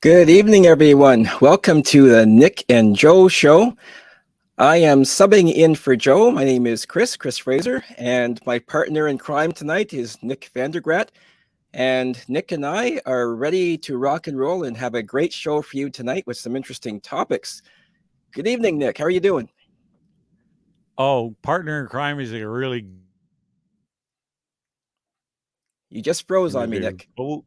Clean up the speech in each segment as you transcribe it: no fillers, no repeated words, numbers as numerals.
Good evening, everyone. Welcome to the Nick and Joe Show. I am subbing in for Joe. My name is Chris Fraser, and my partner in crime tonight is Nick Vandergrat. And Nick and I are ready to rock and roll and have a great show for you tonight with some interesting topics. Good evening, Nick. How are you doing? Oh, partner in crime is a really You just froze to on me, do. Nick. But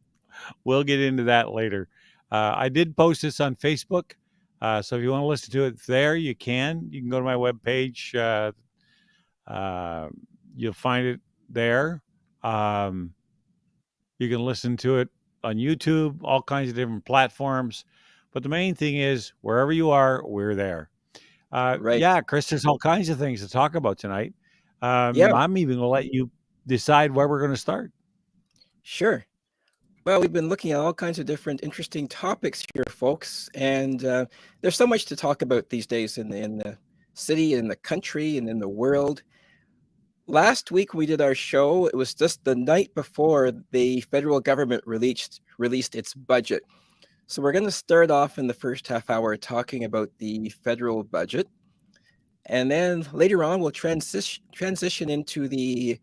we'll get into that later. I did post this on Facebook, so if you want to listen to it there, you can. You can go to my webpage. Uh, you'll find it there. Um, you can listen to it on YouTube, all kinds of different platforms. But the main thing is, wherever you are, we're there. Right. Yeah, Chris, there's all kinds of things to talk about tonight. Yeah, I'm even going to let you decide where we're going to start. sure. Well, we've been looking at all kinds of different interesting topics here, folks, and there's so much to talk about these days in the city, in the country, and in the world. Last week we did our show. It was just the night before the federal government released its budget. So we're going to start off in the first half hour talking about the federal budget, and then later on we'll transition into the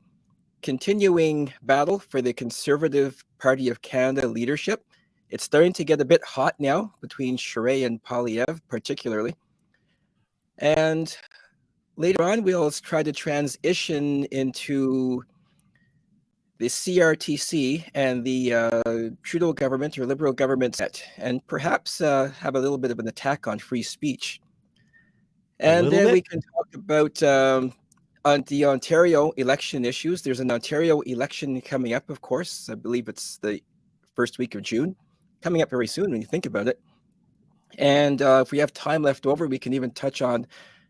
continuing battle for the Conservative Party of Canada leadership. It's starting to get a bit hot now between Charest and Poilievre, particularly. And later on, we'll try to transition into the CRTC and the Trudeau government or Liberal government, and perhaps have a little bit of an attack on free speech. A And little then we bit? can talk about on the Ontario election issues. There's an Ontario election coming up, of course. I believe it's the first week of June, coming up very soon when you think about it. And if we have time left over, we can even touch on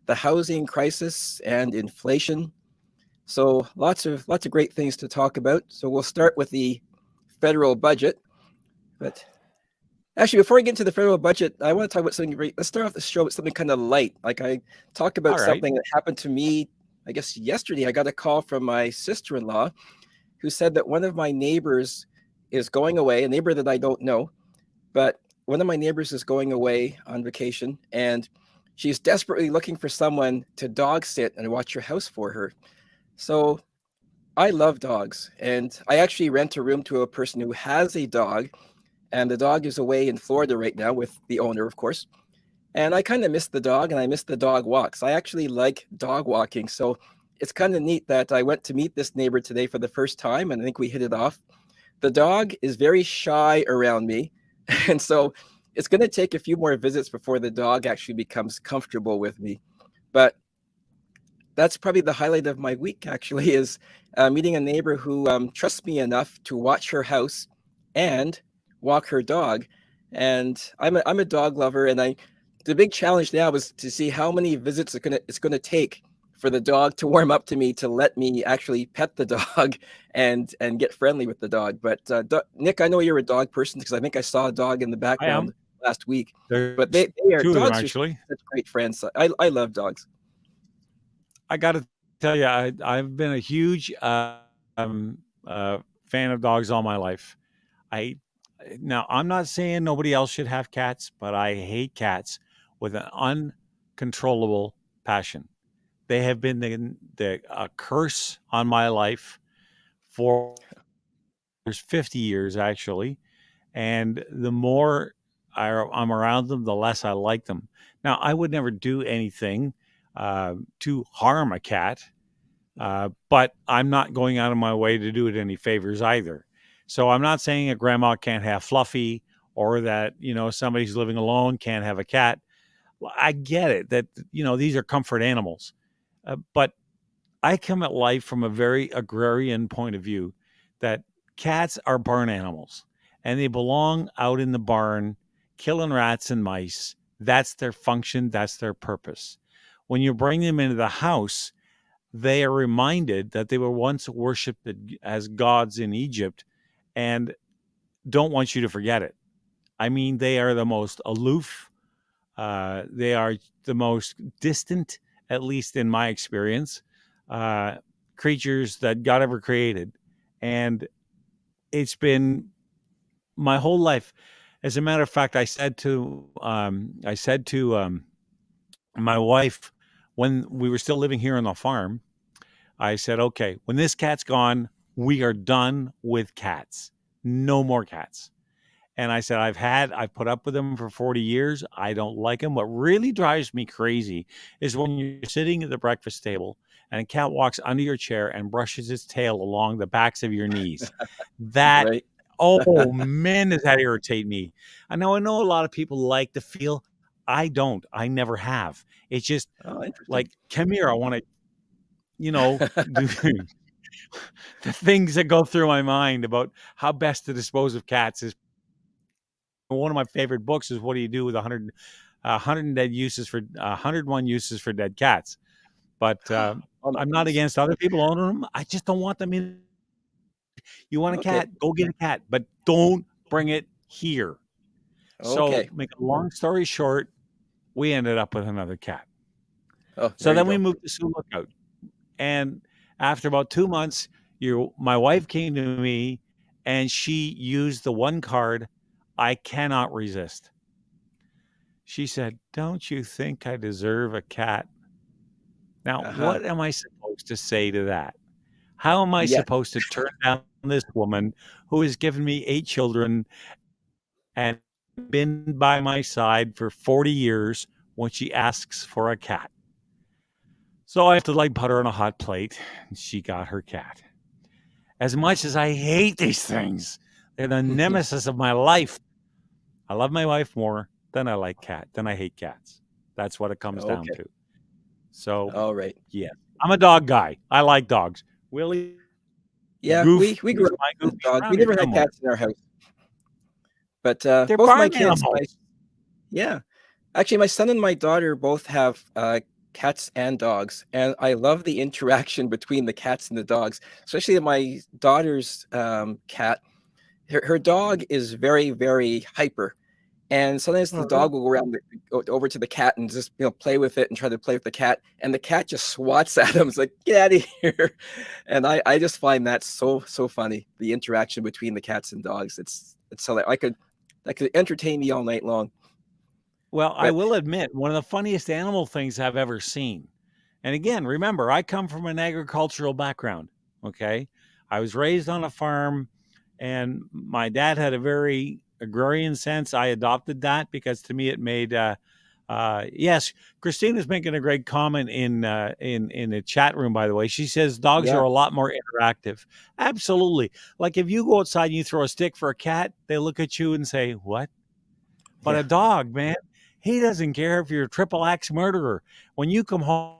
the housing crisis and inflation. So lots of great things to talk about. So we'll start with the federal budget. But actually, before I get into the federal budget, I want to talk about something great. Let's start off the show with something kind of light. Like I talk about All right. something that happened to me, I guess yesterday. I got a call from my sister-in-law who said that one of my neighbors is going away, a neighbor that I don't know, but one of my neighbors is going away on vacation, and she's desperately looking for someone to dog sit and watch her house for her. So I love dogs, and I actually rent a room to a person who has a dog, and the dog is away in Florida right now with the owner, of course. And I kind of miss the dog, and I miss the dog walks. I actually like dog walking, so it's kind of neat that I went to meet this neighbor today for the first time, and I think we hit it off. The dog is very shy around me, and so it's going to take a few more visits before the dog actually becomes comfortable with me. But that's probably the highlight of my week, actually, is meeting a neighbor who trusts me enough to watch her house and walk her dog. And I'm a dog lover, and the big challenge now is to see how many visits it's gonna take for the dog to warm up to me to let me actually pet the dog and get friendly with the dog. But Nick, I know you're a dog person because I think I saw a dog in the I am. background last week. But There's they are two of them, dogs are actually. such great friends. I love dogs. I got to tell you, I've been a huge fan of dogs all my life. I Now, I'm not saying nobody else should have cats, but I hate cats with an uncontrollable passion. They have been the curse on my life for 50 years, actually. And the more I'm around them, the less I like them. Now, I would never do anything to harm a cat, but I'm not going out of my way to do it any favors either. So I'm not saying a grandma can't have Fluffy or that, somebody who's living alone can't have a cat. I get it that, these are comfort animals. But I come at life from a very agrarian point of view that cats are barn animals and they belong out in the barn killing rats and mice. That's their function, that's their purpose. When you bring them into the house, they are reminded that they were once worshipped as gods in Egypt and don't want you to forget it. I mean, they are the most aloof, they are the most distant, at least in my experience, uh, creatures that God ever created. And it's been my whole life. As a matter of fact, I said to my wife when we were still living here on the farm, I said, okay, when this cat's gone, we are done with cats. No more cats. And I said, I've put up with them for 40 years. I don't like them. What really drives me crazy is when you're sitting at the breakfast table and a cat walks under your chair and brushes its tail along the backs of your knees. That, Right. oh man, does that irritate me. I know a lot of people like the feel. I don't. I never have. It's just Oh, interesting. like, come here. I want to, do the things that go through my mind about how best to dispose of cats is one of my favorite books is what do you do with 100 dead uses for 101 uses for dead cats. But Oh my I'm not goodness. against other people owning them. I just don't want them in. You want a Okay. cat? Go get a cat, but don't bring it here. So, Okay. make a long story short, we ended up with another cat. Oh, So there you then we go. moved to Sioux Lookout, and after about 2 months, my wife came to me, and she used the one card I cannot resist. She said, "Don't you think I deserve a cat?" Now, Uh-huh. what am I supposed to say to that? How am I Yes. supposed to turn down this woman who has given me 8 children and been by my side for 40 years when she asks for a cat? So I have to like put her on a hot plate, and she got her cat. As much as I hate these things, they're the nemesis of my life. I love my wife more than I hate cats. That's what it comes down Okay. to. So, All right. yeah, I'm a dog guy. I like dogs. Willie Yeah, Goof we grew is up my with Goofy dogs. We Brownie never had somewhere. cats in our house, but They're both my barn kids, animals. yeah, actually, my son and my daughter both have cats and dogs, and I love the interaction between the cats and the dogs. Especially my daughter's cat. Her dog is very, very hyper, and sometimes Oh, the really? dog will go over to the cat and just play with it and try to play with the cat, and the cat just swats at him. It's like, get out of here. And I just find that so funny, the interaction between the cats and dogs. It's so that could entertain me all night long. Well, I But will admit, one of the funniest animal things I've ever seen. And again, remember, I come from an agricultural background. Okay. I was raised on a farm, and my dad had a very agrarian sense. I adopted that because to me it made, yes, Christina's making a great comment in the chat room, by the way. She says dogs yeah, are a lot more interactive. Absolutely. Like if you go outside and you throw a stick for a cat, they look at you and say, "What?" But yeah, a dog, man, he doesn't care if you're a triple axe murderer. When you come home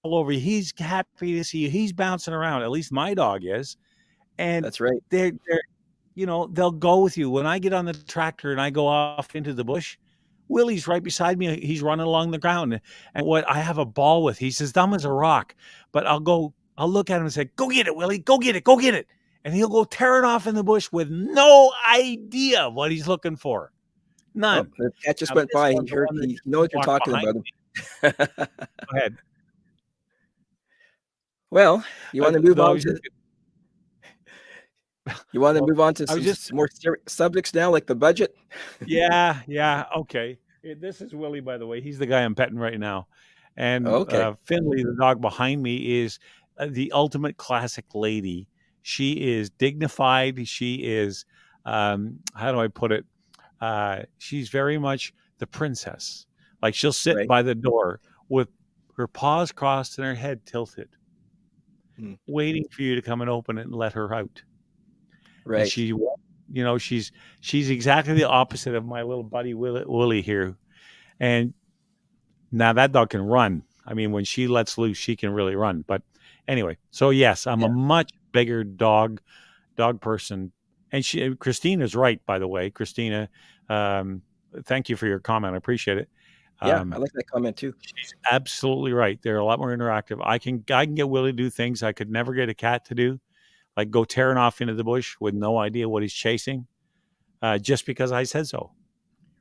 all over, he's happy to see you. He's bouncing around. At least my dog is. And that's right. they're they'll go with you. When I get on the tractor and I go off into the bush, Willie's right beside me. He's running along the ground. And what I have a ball with, he's as dumb as a rock. But I'll look at him and say, "Go get it, Willie. Go get it. Go get it." And he'll go tear it off in the bush with no idea what he's looking for. Oh, None. the cat just Now went this by. one, the one that He just knows you're walked talking behind about me. him. Go ahead. Well, you want to move No, I on was to just well, I was some just more serious subjects now, like the budget? yeah, yeah, okay. This is Willie, by the way. He's the guy I'm petting right now. And Okay, Finley, the dog behind me, is the ultimate classic lady. She is dignified. She is, how do I put it? She's very much the princess. Like she'll sit right. by the door with her paws crossed and her head tilted, Mm, waiting for you to come and open it and let her out. And right. she's exactly the opposite of my little buddy Willie here. And now that dog can run. I mean, when she lets loose, she can really run. But anyway, so yes, I'm Yeah, a much bigger dog person. And Christina's right, by the way. Christina, um, thank you for your comment. I appreciate it. yeah, I Um, like that comment too. she's absolutely right. They're a lot more interactive. I can get Willie to do things I could never get a cat to do, like go tearing off into the bush with no idea what he's chasing, just because I said so.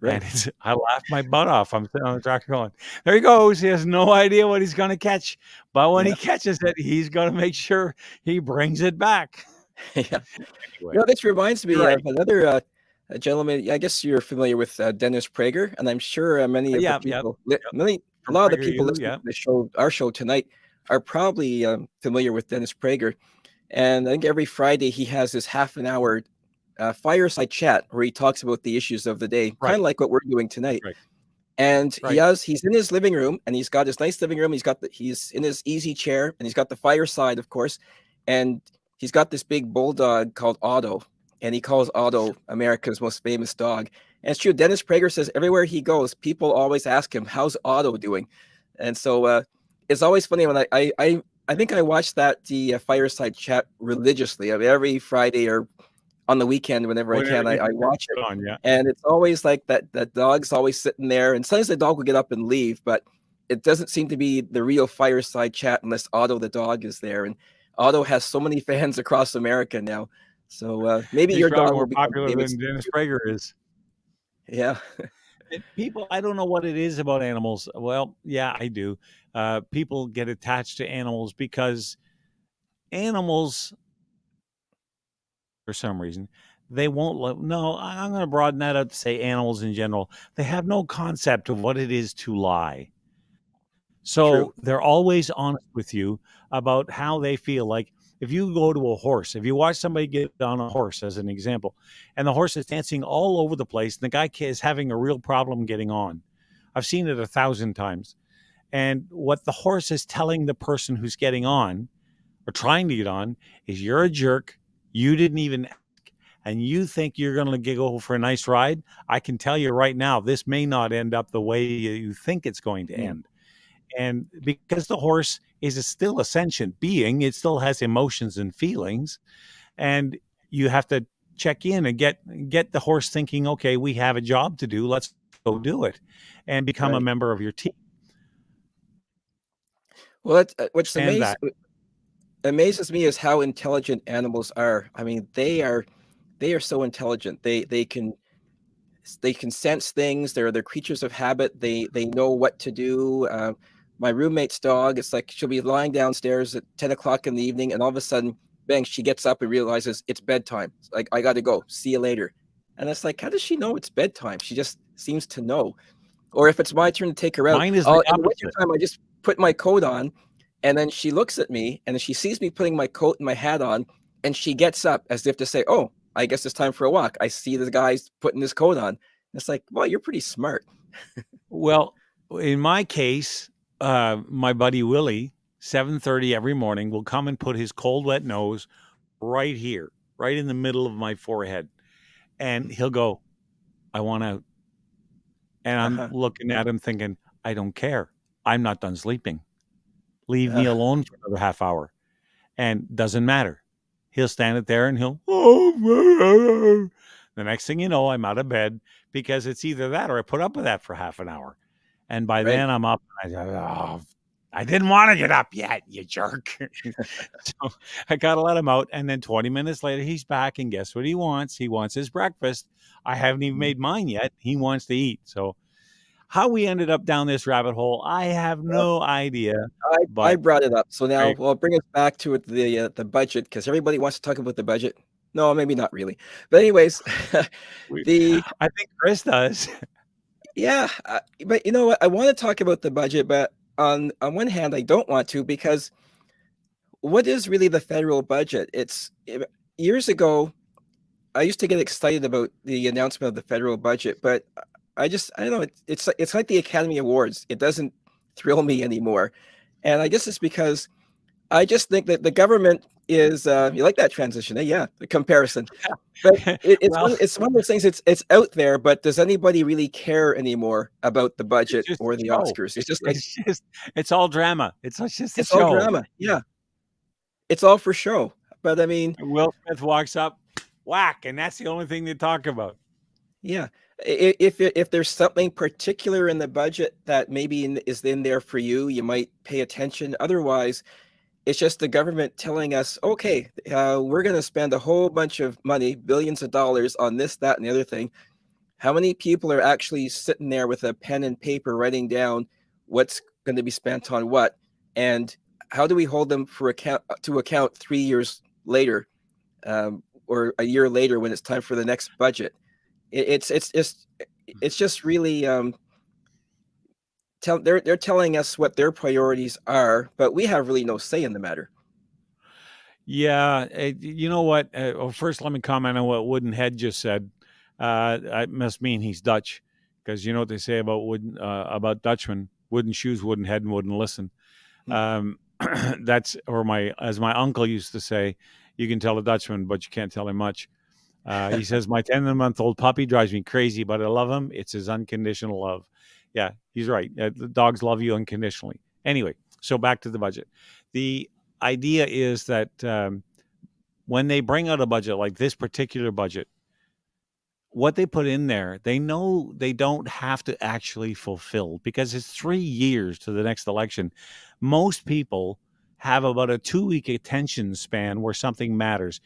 And Right. I laughed my butt off. I'm sitting on the tractor going, there he goes. He has no idea what he's going to catch. But when Yeah, he catches it, he's going to make sure he brings it back. yeah. Anyway, This reminds you're me right. of another. Gentlemen, I guess you're familiar with Dennis Prager, and I'm sure many of the Yeah, yeah, people, yep. a From lot of the people PragerU, listening yeah. to the show, our show tonight, are probably familiar with Dennis Prager. And I think every Friday he has this half an hour fireside chat where he talks about the issues of the day, kind Right, of like what we're doing tonight. right, And right. he's in his living room, and he's got his nice living room. He's in his easy chair, and he's got the fireside, of course, and he's got this big bulldog called Otto, and he calls Otto America's most famous dog. And it's true. Dennis Prager says everywhere he goes, people always ask him, "How's Otto doing?" And so it's always funny when I think I watched the fireside chat religiously. I mean, every Friday or on the weekend whenever I Whenever can, he I turns watch it, it on, yeah. and it's always like that dog's always sitting there, and sometimes the dog will get up and leave, but it doesn't seem to be the real fireside chat unless Otto the dog is there, and Otto has so many fans across America now. So maybe He's your probably dog more will become popular famous than Dennis too. Prager is. Yeah, And people, I don't know what it is about animals. Well, yeah, I do. People get attached to animals because animals, for some reason, they won't no, I'm going to broaden that out to say animals in general. They have no concept of what it is to lie. true. So they're always honest with you about how they feel. Like if you go to a horse, if you watch somebody get on a horse, as an example, and the horse is dancing all over the place, and the guy is having a real problem getting on. I've seen it 1,000 times. And what the horse is telling the person who's getting on or trying to get on is you're a jerk. You didn't even ask, and you think you're going to go for a nice ride. I can tell you right now, this may not end up the way you think it's going to Mm, end. And because the horse is still a sentient being, it still has emotions and feelings, and you have to check in and get the horse thinking, okay, we have a job to do. Let's go do it, and become a right. member of your team. Well, that's, what's Understand that. amazes me is how intelligent animals are. I mean, they are so intelligent. They can sense things. They're creatures of habit. They know what to do. My roommate's dog, it's like she'll be lying downstairs at 10 o'clock in the evening, and all of a sudden, bang, she gets up and realizes it's bedtime. It's like, I got to go. See you later. And it's like, how does she know it's bedtime? She just seems to know. Or if it's my turn to take her out, Mine is the in the opposite. wintertime, I just put my coat on, and then she looks at me, and she sees me putting my coat and my hat on, and she gets up as if to say, "Oh, I guess it's time for a walk. I see the guy's putting his coat on." It's like, well, you're pretty smart. Well, in my case, my buddy Willie, 7:30 every morning, will come and put his cold, wet nose right here, right in the middle of my forehead, and he'll go, "I want out." And I'm Uh-huh. looking at him thinking, I don't care. I'm not done sleeping. Leave me Uh, alone for another half hour. And doesn't matter. He'll stand it there and he'll, oh, the next thing you know, I'm out of bed because it's either that or I put up with that for half an hour. And by right. then I'm up. And I didn't want to get up yet, you jerk. So I got to let him out. And then 20 minutes later, he's back. And guess what he wants? He wants his breakfast. I haven't even Mhm. made mine yet. He wants to eat. So how we ended up down this rabbit hole, I have Well, no idea. I But brought it up, so now, right, well, bring us back to the budget because everybody wants to talk about the budget. No, maybe not really, but anyways, we, the I think Chris does. yeah, but you know what? I want to talk about the budget, but on one hand, I don't want to because what is really the federal budget? Years ago, I used to get excited about the announcement of the federal budget, but I don't know. It's like the Academy Awards. It doesn't thrill me anymore, and I guess it's because I just think that the government is. You like that transition? Yeah, the comparison. But Well, it's one of those things. It's out there, but does anybody really care anymore about the it's budget just or a the show. Oscars? It's It's just like it's just it's all drama. It's just a it's all show. drama. Yeah, it's all for show. But I mean, Will Smith walks up, whack, and that's the only thing they talk about. yeah, if there's something particular in the budget that maybe is in there for you, you might pay attention. Otherwise, it's just the government telling us, okay, we're going to spend a whole bunch of money, billions of dollars on this, that, and the other thing. How many people are actually sitting there with a pen and paper writing down what's going to be spent on what, and how do we hold them to account 3 years later, or a year later when it's time for the next budget? It's just really they're telling us what their priorities are, but we have really no say in the matter. Yeah, you know what? Well, first, let me comment on what Wooden Head just said. It must mean he's Dutch, because you know what they say about about Dutchmen: wooden shoes, wooden head, and wouldn't listen. Hmm. Um, that's or my as my uncle used to say, you can tell a Dutchman, but you can't tell him much. He says my 10-month-old puppy drives me crazy, but I love him. It's his unconditional love. Yeah, he's right. The dogs love you unconditionally. Anyway, so back to the budget. The idea is that when they bring out a budget like this particular budget, what they put in there, they know they don't have to actually fulfill because it's 3 years to the next election. Most people have about a 2 week attention span where something matters.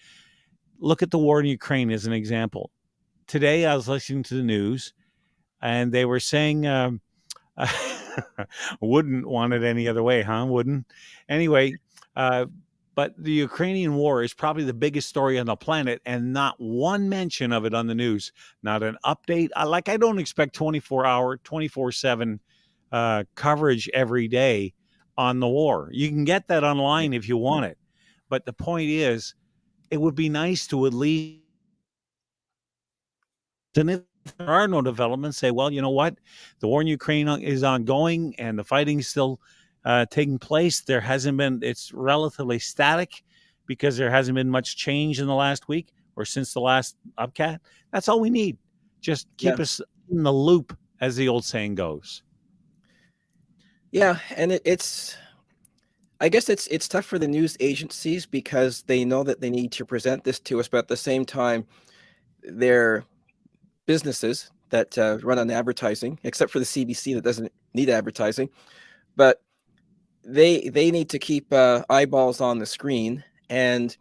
Look at the war in Ukraine as an example. Today, I was listening to the news and they were saying, wouldn't want it any other way, huh? Wouldn't. Anyway, uh, but the Ukrainian war is probably the biggest story on the planet, and not one mention of it on the news. Not an update. I don't expect 24-hour, 24/7 coverage every day on the war. You can get that online if you want it, but the point is, it would be nice to at least. And if there are no developments, say, well, you know what? The war in Ukraine is ongoing and the fighting is still taking place. There hasn't been, it's relatively static because there hasn't been much change in the last week or since the last upcat. That's all we need. Just Yeah. keep us in the loop, as the old saying goes. Yeah, and it's I guess it's tough for the news agencies because they know that they need to present this to us, but at the same time, they're businesses that run on advertising, except for the CBC that doesn't need advertising. But they need to keep eyeballs on the screen, and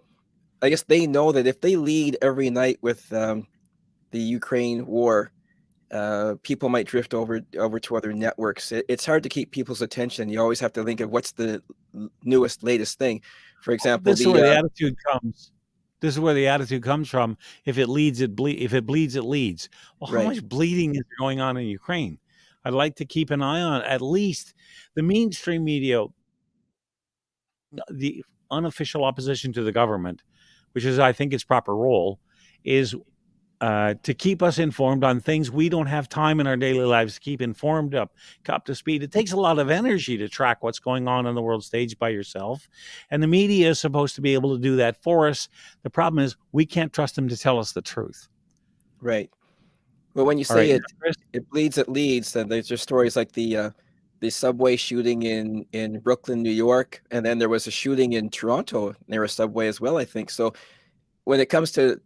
I guess they know that if they lead every night with the Ukraine war, people might drift over to other networks. It's hard to keep people's attention. You always have to think of what's the newest, latest thing. For example, This is where the attitude comes. This is where the attitude comes from. If it leads, it bleeds. If it bleeds, it leads. Well, how right, much bleeding is going on in Ukraine? I'd like to keep an eye on at least the mainstream media, the unofficial opposition to the government, which is, I think, its proper role, is to keep us informed on things we don't have time in our daily lives to keep informed up to speed. It takes a lot of energy to track what's going on the world stage by yourself. And the media is supposed to be able to do that for us. The problem is we can't trust them to tell us the truth. right. Well, when you All say right, Chris. it bleeds, it leads. And there's just stories like the subway shooting in Brooklyn, New York, and then there was a shooting in Toronto near a subway as well, I think. So when it comes to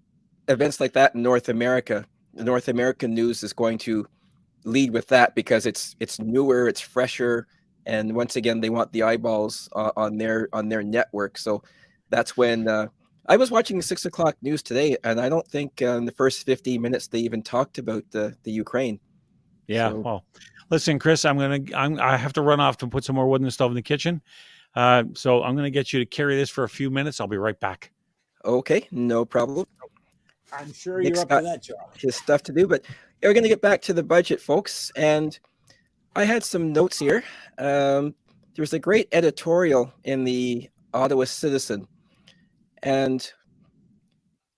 events like that in North America, the North American news is going to lead with that because it's newer, it's fresher, and once again they want the eyeballs on their network. So that's when I was watching the 6 o'clock news today, and I don't think in the first 15 minutes they even talked about the Ukraine. Yeah. So Well, listen, Chris, I have to run off to put some more wood in the stove in the kitchen. So I'm gonna get you to carry this for a few minutes. I'll be right back. okay, no problem. I'm sure you're Nick's up for got that, Charlie. his stuff to do, but yeah, we're going to get back to the budget, folks. And I had some notes here. There was a great editorial in the Ottawa Citizen, and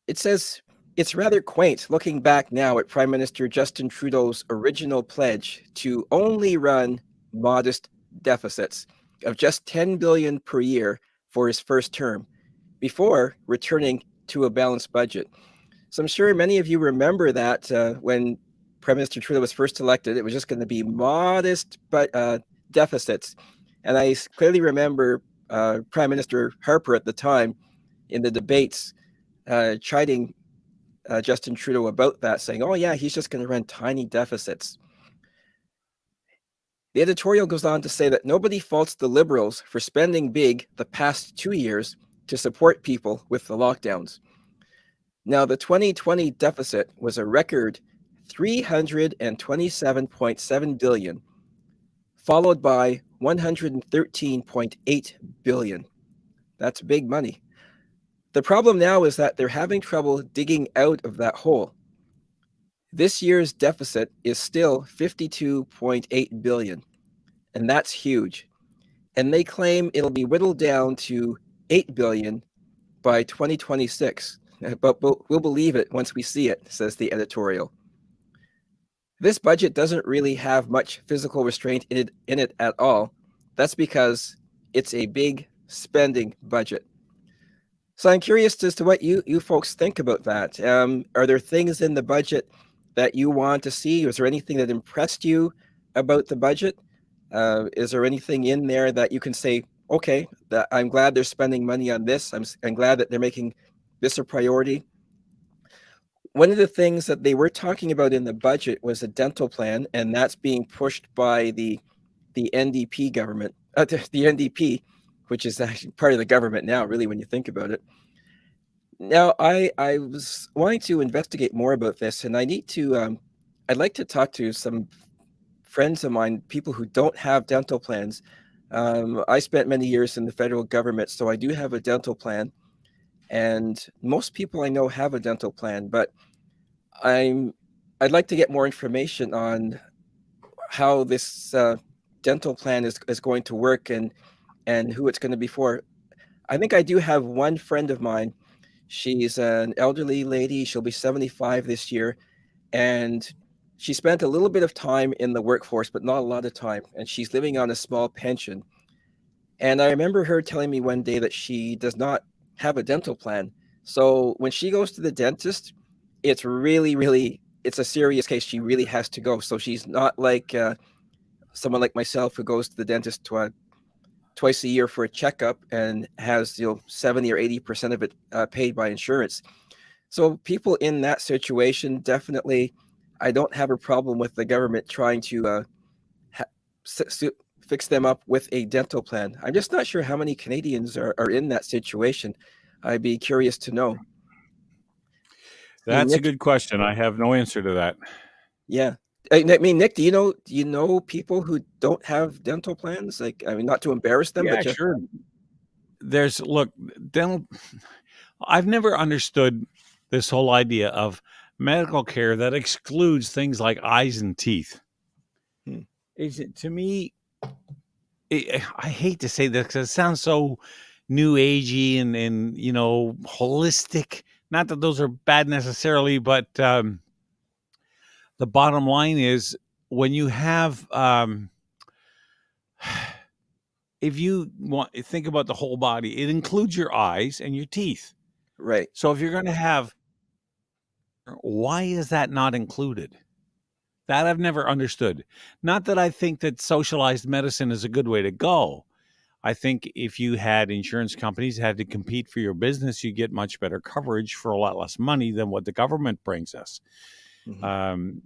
it says it's rather quaint looking back now at Prime Minister Justin Trudeau's original pledge to only run modest deficits of just 10 billion per year for his first term before returning to a balanced budget. So I'm sure many of you remember that when Prime Minister Trudeau was first elected, it was just going to be modest but deficits. And I clearly remember Prime Minister Harper at the time in the debates chiding Justin Trudeau about that, saying, oh, yeah, he's just going to run tiny deficits. The editorial goes on to say that nobody faults the Liberals for spending big the past 2 years to support people with the lockdowns. Now, the 2020 deficit was a record 327.7 billion, followed by 113.8 billion. That's big money. The problem now is that they're having trouble digging out of that hole. This year's deficit is still 52.8 billion, and that's huge. And they claim it'll be whittled down to 8 billion by 2026. But we'll believe it once we see it, says the editorial. This budget doesn't really have much physical restraint in it at all. That's because it's a big spending budget. So I'm curious as to what you folks think about that. Are there things in the budget that you want to see? Was there anything that impressed you about the budget? Is there anything in there that you can say, okay, that I'm glad they're spending money on this. I'm glad that they're making this a priority. One of the things that they were talking about in the budget was a dental plan, and that's being pushed by the NDP government, the NDP, which is actually part of the government now, really, when you think about it. Now, I was wanting to investigate more about this, and I'd like to talk to some friends of mine, people who don't have dental plans. I spent many years in the federal government, so I do have a dental plan, and most people I know have a dental plan, but I'd like to get more information on how this dental plan is going to work and who it's going to be for. I think I do have one friend of mine. She's an elderly lady. She'll be 75 this year, and she spent a little bit of time in the workforce, but not a lot of time, and she's living on a small pension. And I remember her telling me one day that she does not have a dental plan. So when she goes to the dentist, it's really, it's a serious case. She really has to go. So she's not like someone like myself who goes to the dentist twice a year for a checkup and has 70 or 80% of it paid by insurance. So people in that situation, definitely, I don't have a problem with the government trying to fix them up with a dental plan. I'm just not sure how many Canadians are in that situation. I'd be curious to know. That's a Nick, good question. I have no answer to that. yeah. I mean, Nick, do you know people who don't have dental plans? Like, I mean, not to embarrass them, but Yeah, just sure. Look, dental. I've never understood this whole idea of medical care that excludes things like eyes and teeth. To me, I hate to say this because it sounds so new agey and holistic. Not that those are bad necessarily, but the bottom line is when you have if you think about the whole body, it includes your eyes and your teeth. right. So if you're going to have, why is that not included? That I've never understood. Not that I think that socialized medicine is a good way to go. I think if you had insurance companies that had to compete for your business, you get much better coverage for a lot less money than what the government brings us. Mm-hmm.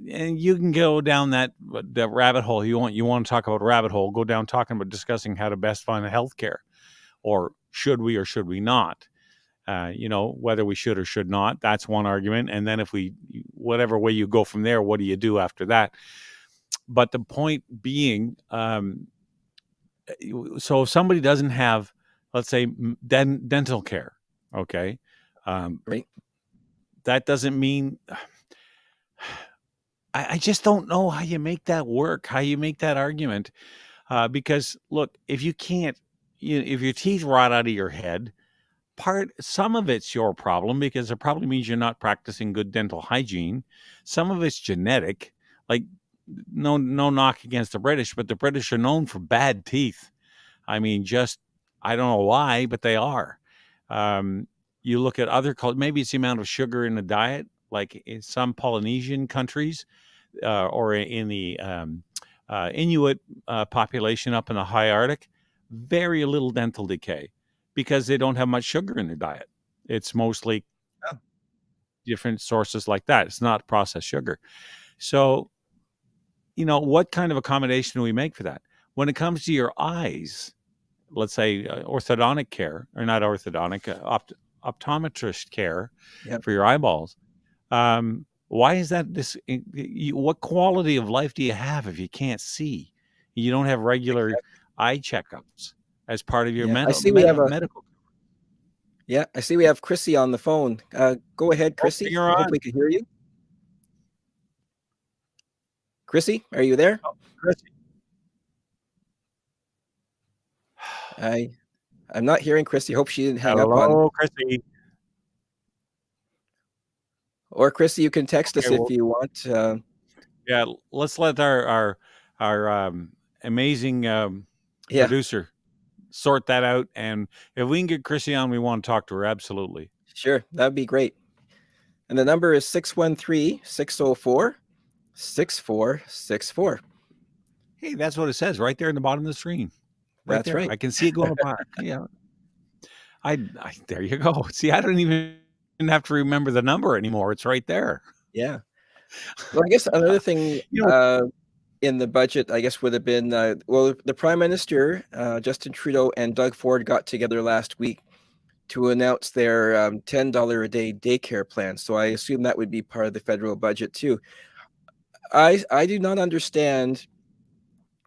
And you can go down that rabbit hole. You want to talk about rabbit hole? Go down talking about discussing how to best fund healthcare, or should we not? Whether we should or should not. That's one argument. And then if whatever way you go from there, what do you do after that? But the point being, so if somebody doesn't have, let's say, dental care, okay, Right. that doesn't mean. I just don't know how you make that work, how you make that argument, because look, if you can't, if your teeth rot out of your head, some of it's your problem because it probably means you're not practicing good dental hygiene. Some of it's genetic. Like, no knock against the British, but the British are known for bad teeth. I mean, I don't know why, but they are. You look at other cultures, maybe it's the amount of sugar in the diet, like in some Polynesian countries, or in the Inuit population up in the high Arctic, very little dental decay because they don't have much sugar in their diet. It's mostly different sources like that. It's not processed sugar. So, what kind of accommodation do we make for that? When it comes to your eyes, let's say orthodontic care, or not orthodontic, optometrist care for your eyeballs. Why is that what quality of life do you have if you can't see? You don't have regular eye checkups as part of your medical. Yeah, I see we have Chrissy on the phone. Go ahead, Chrissy. You're I hope on. we can hear you. Chrissy, are you there? Oh, Chrissy. I'm not hearing Chrissy. Hope she didn't hang up on. Hello, Chrissy. Or Chrissy, you can text Okay, us if well, you want. yeah, let's let our amazing Yeah, producer sort that out. And if we can get Chrissy on, we want to talk to her. Absolutely. sure. That'd be great. And the number is 613-604-6464. Hey, that's what it says right there in the bottom of the screen. Right That's there. right. I can see it going by. Yeah. I there you go. See, I don't even have to remember the number anymore. It's right there. Yeah. Well, I guess another thing You know, in the budget, I guess, would have been well, the Prime Minister, Justin Trudeau, and Doug Ford got together last week to announce their $10 a day daycare plan. So I assume that would be part of the federal budget too. I do not understand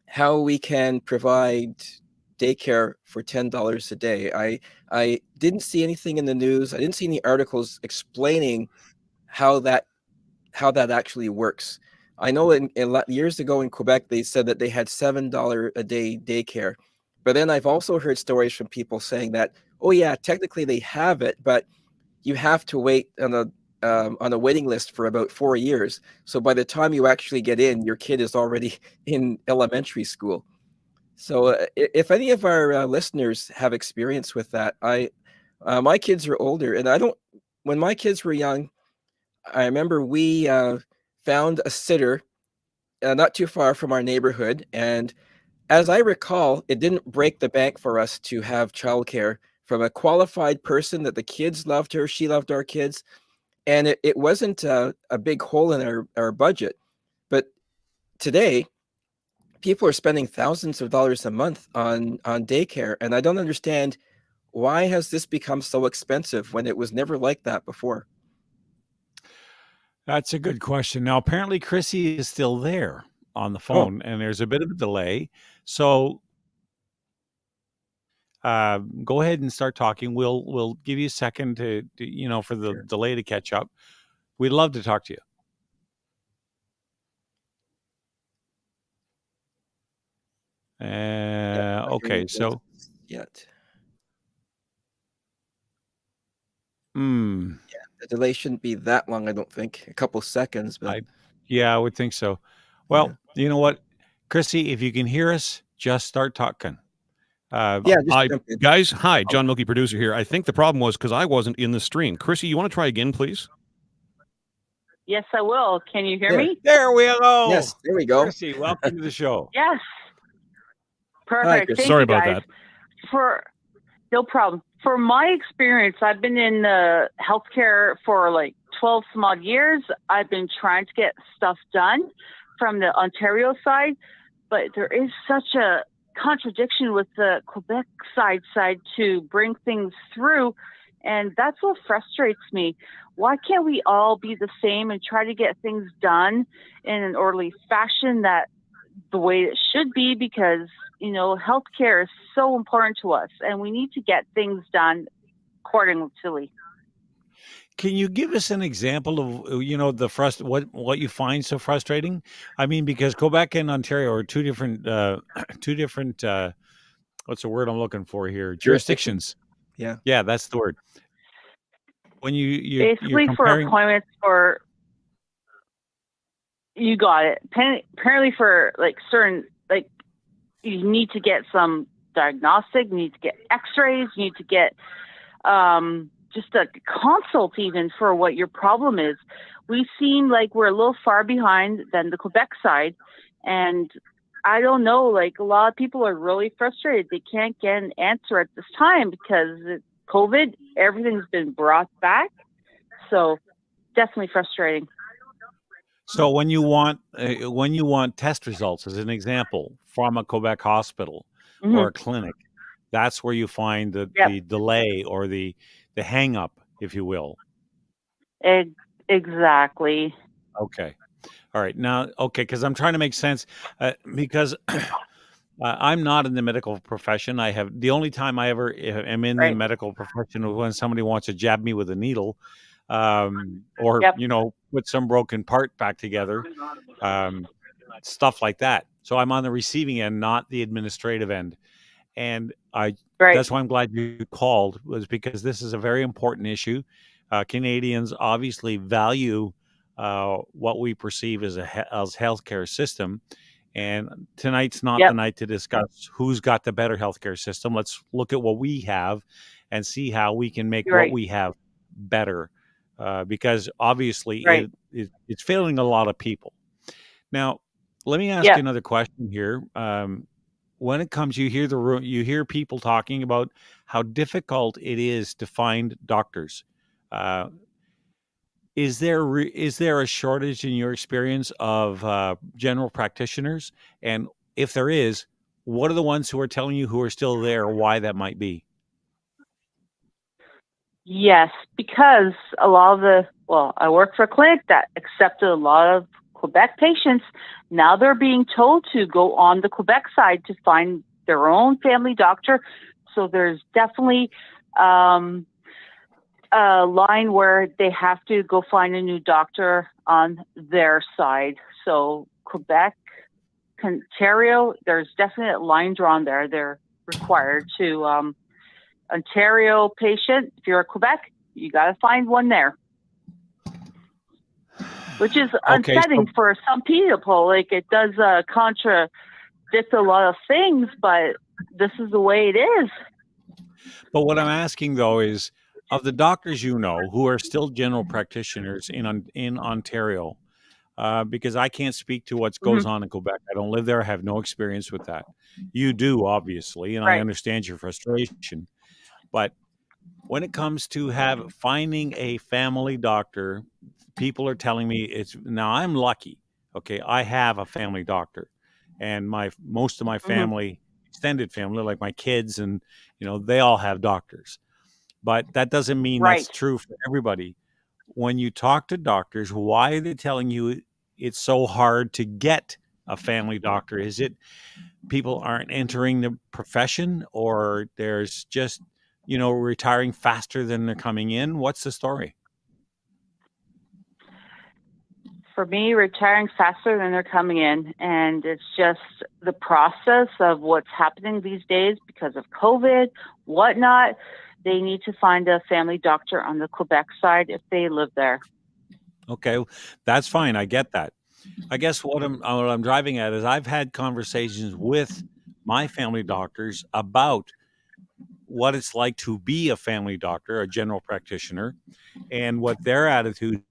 how we can provide daycare for $10 a day. I didn't see anything in the news. I didn't see any articles explaining how that actually works. I know years ago in Quebec they said that they had $7 a day daycare, but then I've also heard stories from people saying that, oh yeah, technically they have it, but you have to wait on a waiting list for about 4 years. So by the time you actually get in, your kid is already in elementary school. So if any of our listeners have experience with that, my kids are older, and I don't. When my kids were young, I remember we found a sitter not too far from our neighborhood, and as I recall, it didn't break the bank for us to have childcare from a qualified person that the kids loved her, she loved our kids, and it wasn't a big hole in our budget. But today, people are spending thousands of dollars a month on daycare, and I don't understand why has this become so expensive when it was never like that before. that's a good question. Now, apparently, Chrissy is still there on the Oh, phone, and there's a bit of a delay. So, go ahead and start talking. We'll give you a second to for the sure. delay to catch up. We'd love to talk to you. Yeah, not hearing Okay, you so yet. hmm, Yeah, the delay shouldn't be that long, I don't think. A couple seconds, but I yeah, I would think so. yeah. Well, you know what, Chrissy, if you can hear us, just start talking. Uh, Yeah, just I jump in. guys, hi, oh, John Milky, producer here. I think the problem was because I wasn't in the stream. Chrissy, you want to try again, please? Yes, I will. Can you hear There. me? there we go. Yes, there we go. Chrissy, welcome to the show. Yes. Hi, Perfect. Chris. Thank Sorry you, about guys. that. For no problem. For my experience, I've been in healthcare for like 12 some odd years. I've been trying to get stuff done from the Ontario side, but there is such a contradiction with the Quebec side to bring things through, and that's what frustrates me. Why can't we all be the same and try to get things done in an orderly fashion that the way it should be? Because healthcare is so important to us, and we need to get things done accordingly. Can you give us an example of what you find so frustrating? I mean, because Quebec and Ontario are two different two different what's the word I'm looking for here? Jurisdiction. Jurisdictions. Yeah. Yeah, that's the word. When you're Basically, for comparing, appointments for you got it. Apparently, for like certain you need to get some diagnostic, you need to get X-rays, you need to get just a consult even for what your problem is. We seem like we're a little far behind than the Quebec side, and I don't know, like a lot of people are really frustrated. They can't get an answer at this time because COVID, everything's been brought back. So definitely frustrating. so when you want test results, as an example, from a Quebec hospital or Mm-hmm. a clinic, that's where you find Yep. the delay or the hang up, if you will. Exactly. Okay. All right. Now, okay, because I'm trying to make sense, because I'm not in the medical profession. I have the only time I ever am in the Right. medical profession is when somebody wants to jab me with a needle, or Yep. put some broken part back together. Um, stuff like that. So I'm on the receiving end, not the administrative end. And Right. that's why I'm glad you called, was because this is a very important issue. Canadians obviously value what we perceive as as healthcare system. And tonight's not Yep. the night to discuss who's got the better healthcare system. Let's look at what we have and see how we can make You're what right. we have better, because obviously Right. it's failing a lot of people. Now, let me ask Yeah. you another question here. When it comes, you hear people talking about how difficult it is to find doctors. Uh, is there a shortage in your experience of general practitioners? And if there is, what are the ones who are telling you who are still there? Why that might be? Yes, because a lot of I work for a clinic that accepted a lot of Quebec patients. Now they're being told to go on the Quebec side to find their own family doctor. So there's definitely a line where they have to go find a new doctor on their side. So Quebec, Ontario, there's definitely a line drawn there. They're required to Ontario patient, if you're a Quebec, you got to find one there, which is Okay, unsettling for some people. Like, it does contradict a lot of things, but this is the way it is. but what I'm asking though is, of the doctors you know who are still general practitioners in Ontario, because I can't speak to what goes on in Quebec. I don't live there. I have no experience with that. You do, obviously, and I Right. understand your frustration. But when it comes to finding a family doctor, people are telling me now I'm lucky. Okay, I have a family doctor, and most of my family, extended family, like my kids, and they all have doctors. But that doesn't mean that's Right. true for everybody. When you talk to doctors, why are they telling you it's so hard to get a family doctor? Is it people aren't entering the profession, or there's just retiring faster than they're coming in? What's the story? For me, retiring faster than they're coming in, and it's just the process of what's happening these days because of COVID, whatnot. They need to find a family doctor on the Quebec side if they live there. Okay, that's fine. I get that. I guess what I'm driving at is I've had conversations with my family doctors about what it's like to be a family doctor, a general practitioner, and what their attitude.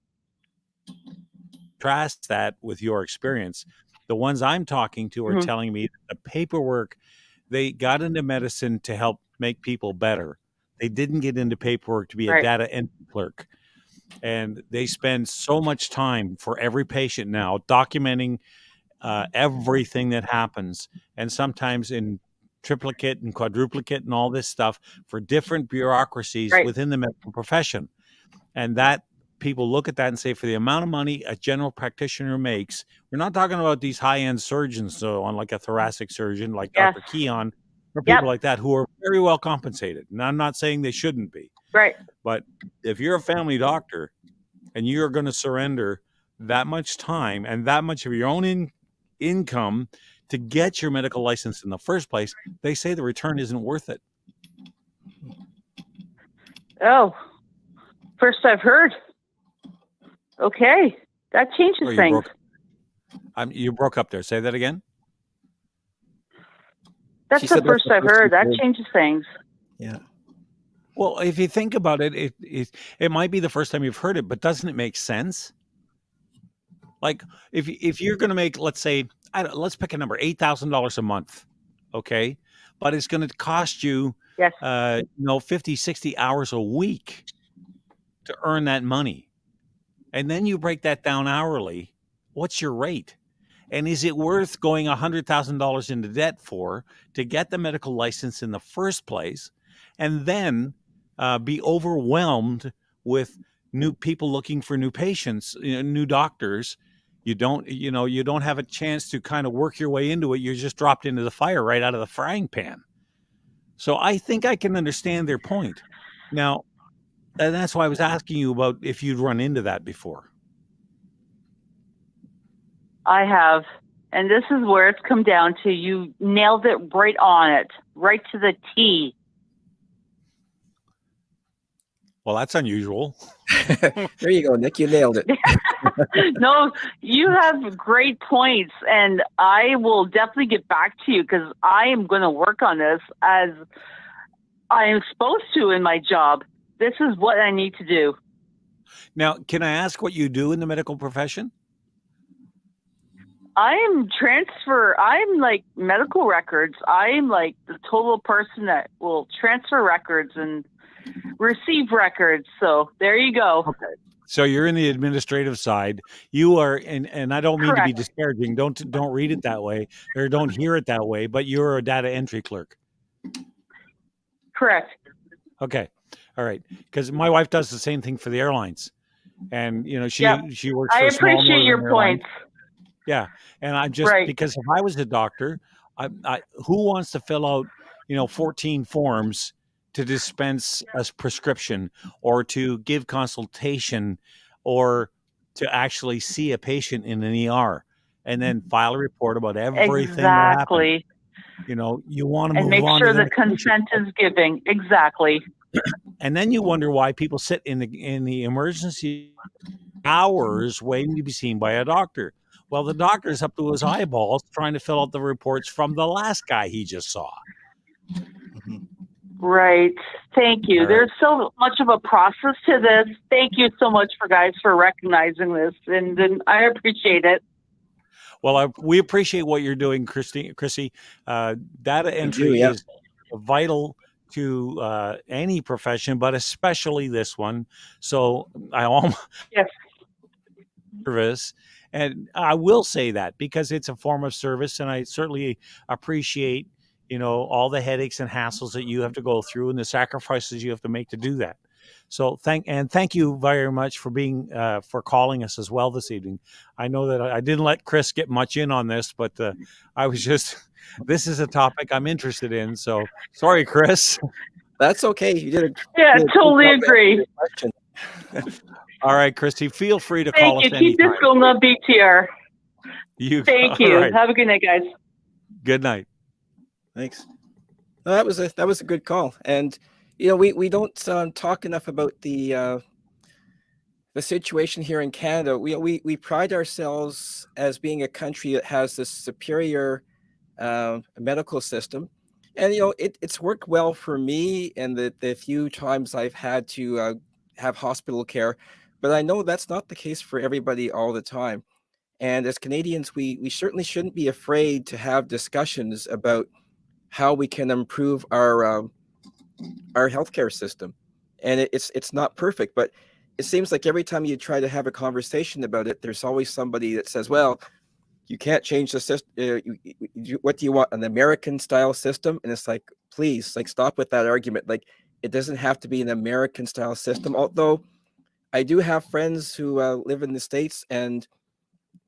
Contrast that with your experience. The ones I'm talking to are telling me that the paperwork, they got into medicine to help make people better. They didn't get into paperwork to be a Right. data entry clerk. And they spend so much time for every patient now documenting everything that happens, and sometimes in triplicate and quadruplicate and all this stuff for different bureaucracies Right. within the medical profession. And that people look at that and say, for the amount of money a general practitioner makes, we're not talking about these high-end surgeons, so on like a thoracic surgeon like Yes. Dr. Keon, or Yep. people like that who are very well compensated. And I'm not saying they shouldn't be, Right. but if you're a family doctor and you're going to surrender that much time and that much of your own income to get your medical license in the first place, they say the return isn't worth it. Oh, first I've heard. Okay, that changes You things. you broke up there. Say that again. That's the first I've heard. That changes things. Yeah. Well, if you think about it, it might be the first time you've heard it, but doesn't it make sense? Like if you're going to make, let's say, let's pick a number, $8,000 a month, okay, but it's going to cost you, Yes. 50, 60 hours a week to earn that money, and then you break that down hourly. What's your rate? And is it worth going $100,000 into debt to get the medical license in the first place, and then be overwhelmed with new people looking for new patients, new doctors? You don't have a chance to kind of work your way into it. You're just dropped into the fire right out of the frying pan. So I think I can understand their point. Now, and that's why I was asking you about if you'd run into that before. I have, And this is where it's come down to. You nailed it right on it, right to the T. Well, that's unusual. There you go, Nick. You nailed it. No, you have great points, and I will definitely get back to you because I am going to work on this as I am supposed to in my job. This is what I need to do. Now, can I ask what you do in the medical profession? I'm like medical records. I'm like the total person that will transfer records and receive records. So there you go. Okay. So you're in the administrative side. You are, and I don't mean to be Correct. disparaging. Don't read it that way, or don't hear it that way. But you're a data entry clerk. Correct. Okay, all right. Because my wife does the same thing for the airlines, and she Yep. she works. I For small appreciate your Northern Airlines. points. Yeah, and I'm just Right. because if I was a doctor, who wants to fill out 14 forms to dispense a prescription or to give consultation or to actually see a patient in an ER and then file a report about everything that happened. Exactly. You want to And move make on sure to the the next patient. consent is given. Exactly. And then you wonder why people sit in the emergency hours waiting to be seen by a doctor. Well, the doctor's up to his eyeballs trying to fill out the reports from the last guy he just saw. Right. Thank you. All right. There's so much of a process to this. Thank you so much for recognizing this, and I appreciate it. Well, we appreciate what you're doing, Chrissy. Data entry yeah. is vital to any profession, but especially this one. So I almost Yes. service, and I will say that because it's a form of service, and I certainly appreciate all the headaches and hassles that you have to go through and the sacrifices you have to make to do that. So thank you very much for being for calling us as well this evening. I know that I didn't let Chris get much in on this, but I was just this is a topic I'm interested in. So sorry, Chris. That's okay. You did Yeah, totally agree. All right, Christy, feel free to call us Thank you. Keep this anytime. going on BTR. Thank you. Right. Have a good night, guys. Good night. Thanks. No, that was a good call, and we don't talk enough about the situation here in Canada. We pride ourselves as being a country that has this superior medical system, and it's worked well for me and the few times I've had to have hospital care, but I know that's not the case for everybody all the time. And as Canadians, we certainly shouldn't be afraid to have discussions about how we can improve our healthcare system. And it's not perfect, but it seems like every time you try to have a conversation about it, there's always somebody that says, well, you can't change the system. What do you want, an American style system? And it's like, please, like, stop with that argument. Like, it doesn't have to be an American style system. Although I do have friends who live in the States, and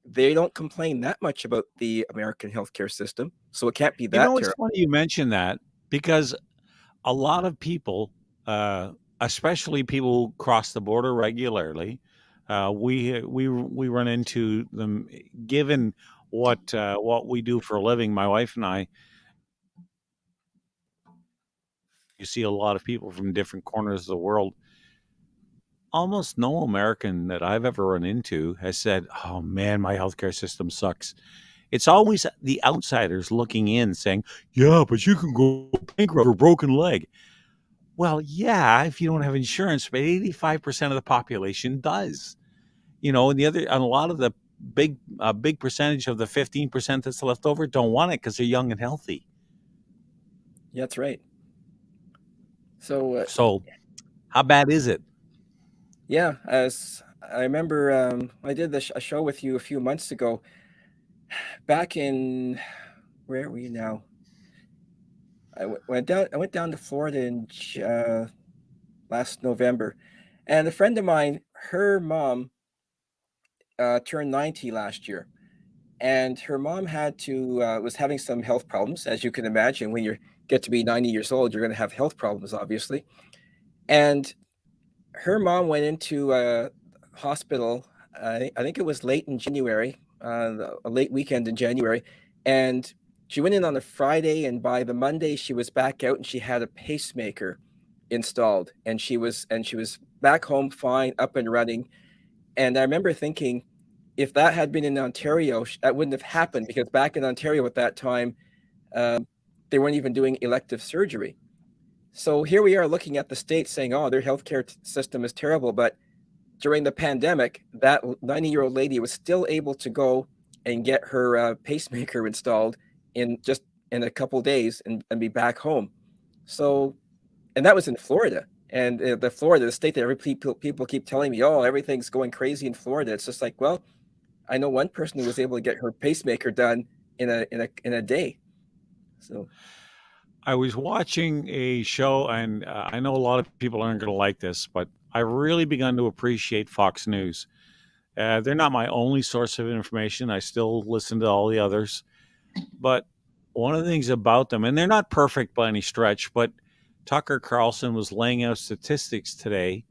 they don't complain that much about the American healthcare system. So it can't be that It's terrible. funny you mention that because a lot of people, especially people who cross the border regularly, we run into them. Given what we do for a living, my wife and I, you see a lot of people from different corners of the world. Almost no American that I've ever run into has said, "Oh man, my healthcare system sucks." It's always the outsiders looking in saying, "Yeah, but you can go bankrupt or broken leg." Well, yeah, if you don't have insurance, but 85% of the population does. And a lot of the big percentage of the 15% that's left over don't want it because they're young and healthy. Yeah, that's right. So how bad is it? Yeah, as I remember, I did a show with you a few months ago. Back in, where are we now? I went down to Florida in last November, and a friend of mine, her mom turned 90 last year, and her mom was having some health problems. As you can imagine, when you get to be 90 years old, you're going to have health problems, obviously. And her mom went into a hospital I think it was late in January, a late weekend in January, and she went in on a Friday, and by the Monday she was back out, and she had a pacemaker installed, and she was back home fine, up and running. And I remember thinking, if that had been in Ontario, that wouldn't have happened, because back in Ontario at that time, they weren't even doing elective surgery. So here we are looking at the states saying, oh, their healthcare system is terrible. But during the pandemic, that 90-year-old lady was still able to go and get her pacemaker installed in just in a couple days, and be back home. So, and that was in Florida. And the state that people keep telling me, oh, everything's going crazy in Florida. It's just like, well, I know one person who was able to get her pacemaker done in a day. So I was watching a show, and I know a lot of people aren't going to like this, but I really begun to appreciate Fox News. They're not my only source of information. I still listen to all the others. But one of the things about them, and they're not perfect by any stretch, but Tucker Carlson was laying out statistics today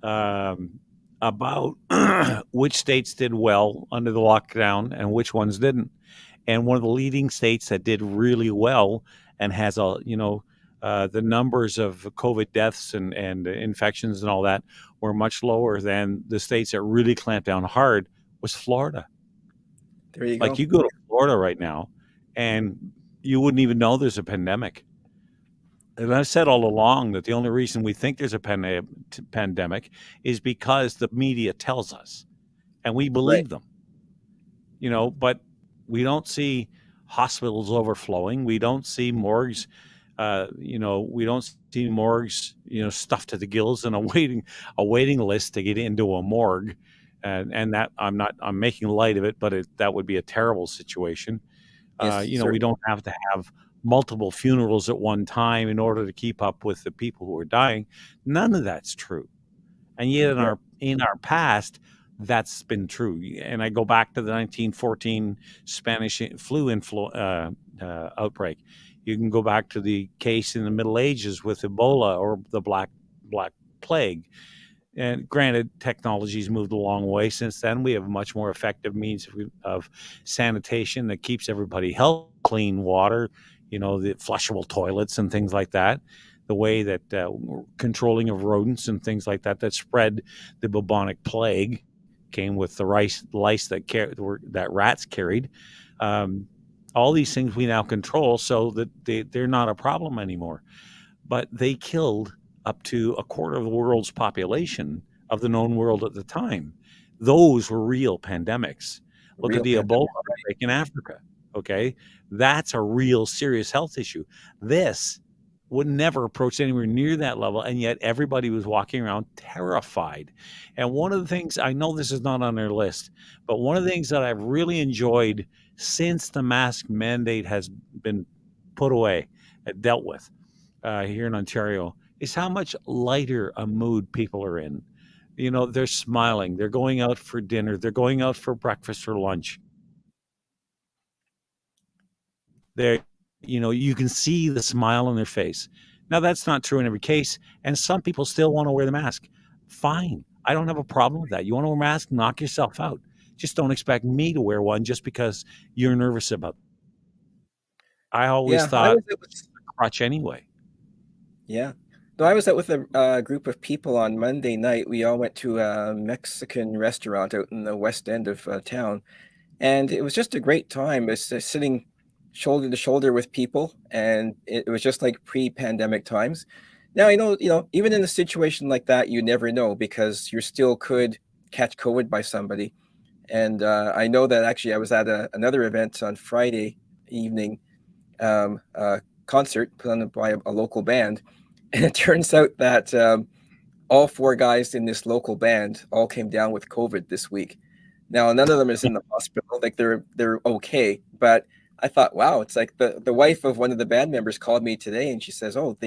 about which states did well under the lockdown and which ones didn't. And one of the leading states that did really well and has the numbers of COVID deaths and infections and all that were much lower than the states that really clamped down hard was Florida. there you go. Like, you go to Florida right now and you wouldn't even know there's a pandemic. And I've said all along that the only reason we think there's a pandemic is because the media tells us, and we believe them. But we don't see hospitals overflowing. We don't see morgues. We don't see morgues, stuffed to the gills and a waiting list to get into a morgue. And that I'm making light of it, but that would be a terrible situation. Yes, We don't have to have multiple funerals at one time in order to keep up with the people who are dying. None of that's true. And yet in our past, that's been true. And I go back to the 1914 Spanish flu outbreak. You can go back to the case in the Middle Ages with Ebola or the Black Plague. And granted, technology's moved a long way since then. We have much more effective means of sanitation that keeps everybody healthy, clean water, the flushable toilets and things like that. The way that controlling of rodents and things like that spread the bubonic plague came with the lice that rats carried. All these things we now control so that they're not a problem anymore. But they killed up to a quarter of the world's population of the known world at the time. Those were real pandemics. Look at the Ebola outbreak in Africa. Okay, that's a real serious health issue. This would never approach anywhere near that level, and yet everybody was walking around terrified. And one of the things, I know this is not on their list, but one of the things that I've really enjoyed since the mask mandate has been put away, dealt with here in Ontario, is how much lighter a mood people are in. They're smiling, they're going out for dinner, they're going out for breakfast or lunch. You can see the smile on their face. Now, that's not true in every case, and some people still want to wear the mask. Fine. I don't have a problem with that. You want to wear a mask? Knock yourself out. Just don't expect me to wear one just because you're nervous about it. I always thought it was a crutch anyway. Yeah. No, I was out with a group of people on Monday night. We all went to a Mexican restaurant out in the west end of town, and it was just a great time. It's sitting shoulder to shoulder with people, and it was just like pre-pandemic times. Now, even in a situation like that, you never know, because you still could catch COVID by somebody. And I know that actually I was at another event on Friday evening, a concert put on by a local band, and it turns out that all four guys in this local band all came down with COVID this week. Now, none of them is in the hospital; like they're okay, but I thought, wow, it's like the wife of one of the band members called me today, and she says, oh,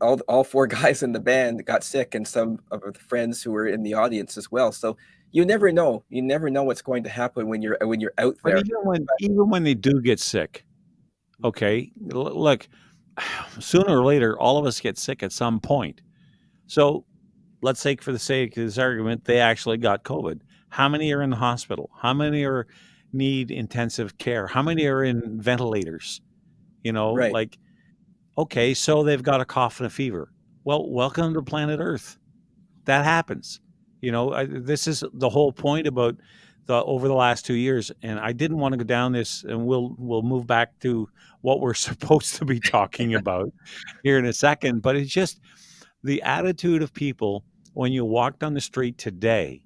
all four guys in the band got sick, and some of the friends who were in the audience as well. So you never know. You never know what's going to happen when you're out there. But even when they do get sick, okay, look, sooner or later, all of us get sick at some point. So let's say for the sake of this argument, they actually got COVID. How many are in the hospital? How many need intensive care? How many are in ventilators? Right. Like, okay, so they've got a cough and a fever. Well, welcome to planet Earth. That happens. This is the whole point about over the last 2 years, and I didn't want to go down this, and we'll move back to what we're supposed to be talking about here in a second. But it's just the attitude of people when you walk down the street today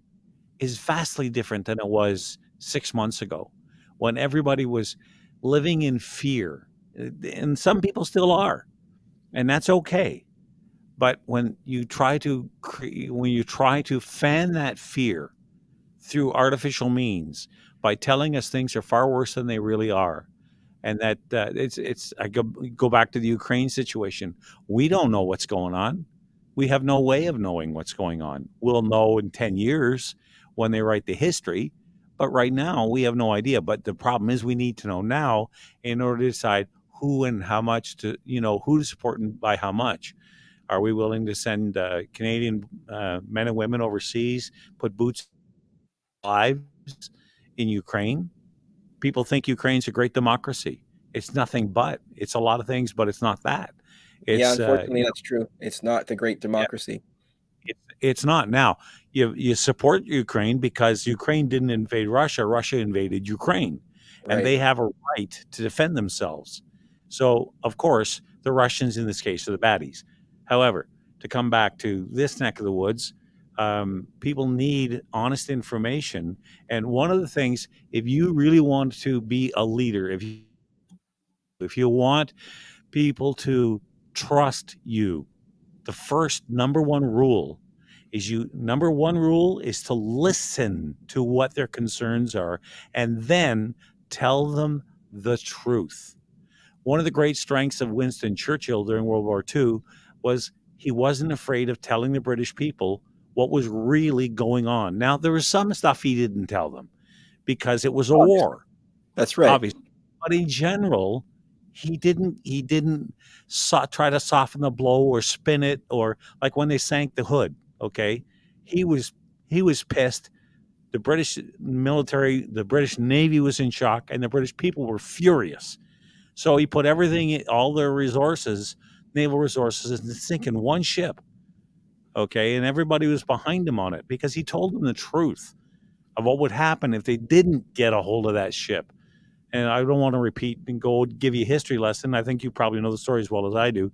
is vastly different than it was 6 months ago, when everybody was living in fear, and some people still are, and that's okay. But when you try to fan that fear through artificial means by telling us things are far worse than they really are, and that I go back to the Ukraine situation. We don't know what's going on. We have no way of knowing what's going on. We'll know in 10 years when they write the history, but right now we have no idea. But the problem is we need to know now in order to decide who and how much who to support and by how much. Are we willing to send Canadian men and women overseas, put boots lives in Ukraine? People think Ukraine's a great democracy. It's nothing but. It's a lot of things, but it's not that. Yeah, It's unfortunately, that's true. It's not the great yeah, democracy. it's not. Now, you support Ukraine because Ukraine didn't invade Russia. Russia invaded Ukraine, and Right. they have a right to defend themselves. So, of course, the Russians in this case are the baddies. However, to come back to this neck of the woods, people need honest information. And one of the things, if you really want to be a leader, if you want people to trust you, the first number one rule is to listen to what their concerns are and then tell them the truth. One of the great strengths of Winston Churchill during World War II was he wasn't afraid of telling the British people what was really going on. Now, there was some stuff he didn't tell them because it was a Obviously. war, That's right. obviously. But in general, he didn't try to soften the blow or spin it, or like when they sank the Hood, okay? He was pissed. The British military, the British Navy was in shock, and the British people were furious. So he put all their resources, naval resources, into sinking one ship. Okay, and everybody was behind him on it because he told them the truth of what would happen if they didn't get a hold of that ship. And I don't want to repeat and go give you a history lesson. I think you probably know the story as well as I do.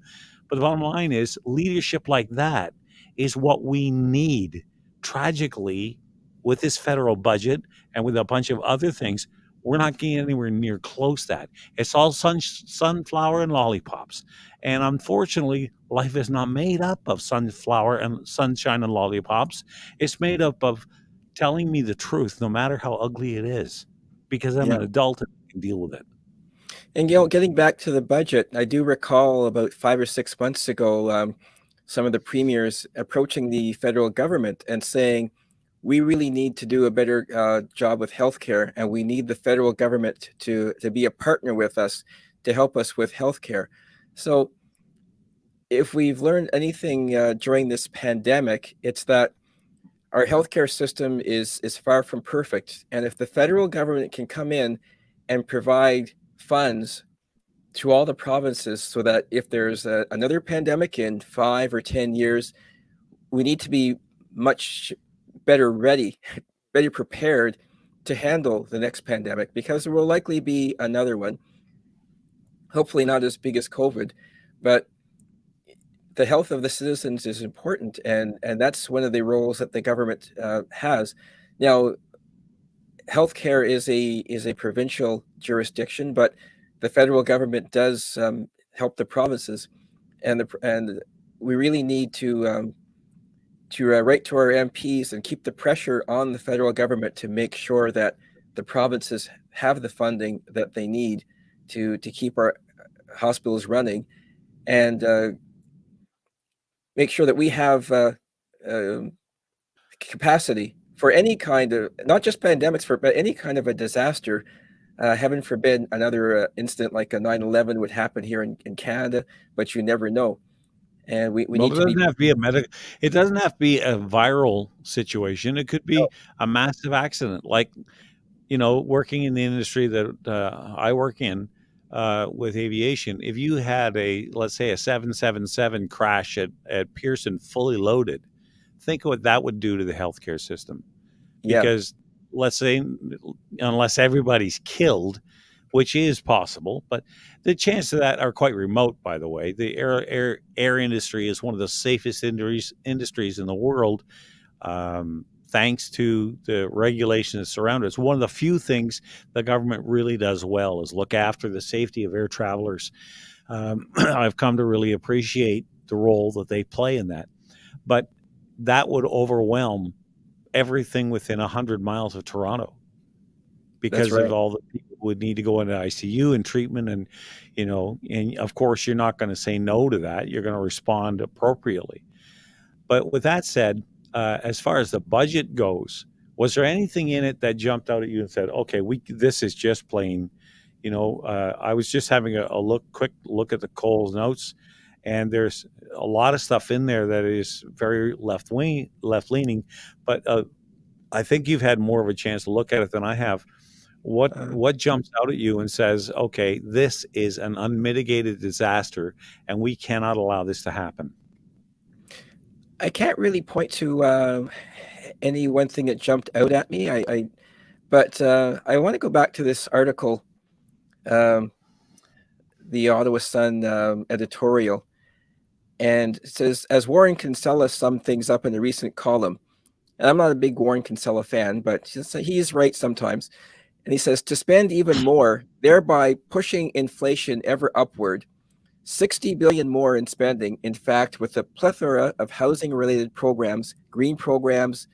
But the bottom line is leadership like that is what we need. Tragically, with this federal budget and with a bunch of other things, we're not getting anywhere near close to that. It's all sunflower and lollipops. And unfortunately, life is not made up of sunflower and sunshine and lollipops. It's made up of telling me the truth, no matter how ugly it is, because I'm an adult and I can deal with it. And getting back to the budget, I do recall about 5 or 6 months ago, some of the premiers approaching the federal government and saying, we really need to do a better job with healthcare, and we need the federal government to be a partner with us to help us with healthcare. So if we've learned anything during this pandemic, it's that our healthcare system is far from perfect. And if the federal government can come in and provide funds to all the provinces so that if there's another pandemic in 5 or 10 years, we need to be much better prepared to handle the next pandemic, because there will likely be another one. Hopefully not as big as COVID, but the health of the citizens is important, and that's one of the roles that the government has. Now, healthcare is a provincial jurisdiction, but the federal government does help the provinces, and we really need to write to our MPs and keep the pressure on the federal government to make sure that the provinces have the funding that they need to keep our hospitals running, and make sure that we have capacity for any kind of, not just pandemics, but any kind of a disaster. Heaven forbid another incident like a 9/11 would happen here in Canada, but you never know. and we Well, need it to be. doesn't have to be a medical. It doesn't have to be a viral situation. It could be a massive accident, like working in the industry that I work in with aviation. If you had let's say a 777 crash at Pearson fully loaded, think of what that would do to the healthcare system. Yeah, Because let's say, unless everybody's killed, which is possible, but the chances of that are quite remote. By the way, the air industry is one of the safest industries in the world, thanks to the regulations that surround it. It's one of the few things the government really does well is look after the safety of air travelers. I've come to really appreciate the role that they play in that, but that would overwhelm everything within 100 miles of Toronto that's because right. of all the people who would need to go into ICU and treatment. And, and of course, you're not going to say no to that. You're going to respond appropriately. But with that said, as far as the budget goes, was there anything in it that jumped out at you and said, okay, this is just plain, I was just having a quick look at the Coles notes, and there's a lot of stuff in there that is very left leaning, but I think you've had more of a chance to look at it than I have. What jumps out at you and says, okay, this is an unmitigated disaster, and we cannot allow this to happen? I can't really point to any one thing that jumped out at me. But I want to go back to this article, the Ottawa Sun editorial, and it says, as Warren Kinsella summed things up in a recent column, and I'm not a big Warren Kinsella fan, but he's right sometimes. And he says, to spend even more, thereby pushing inflation ever upward, 60 billion more in spending. In fact, with a plethora of housing-related programs, green programs,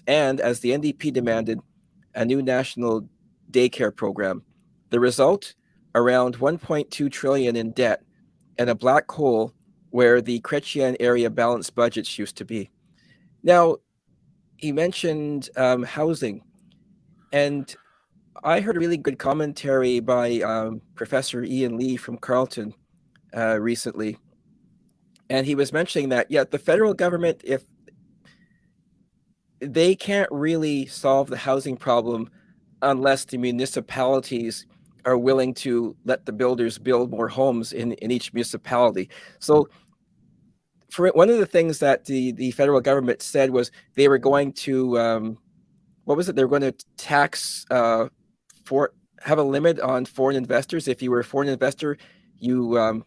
and as the NDP demanded, a new national daycare program. The result? Around 1.2 trillion in debt and a black hole where the Chrétien area balanced budgets used to be. Now, he mentioned housing, and I heard a really good commentary by Professor Ian Lee from Carleton recently, and he was mentioning that, the federal government, if they can't really solve the housing problem unless the municipalities are willing to let the builders build more homes in each municipality. So for one of the things that the federal government said was they were going to, what was it? They were going to tax have a limit on foreign investors. If you were a foreign investor, you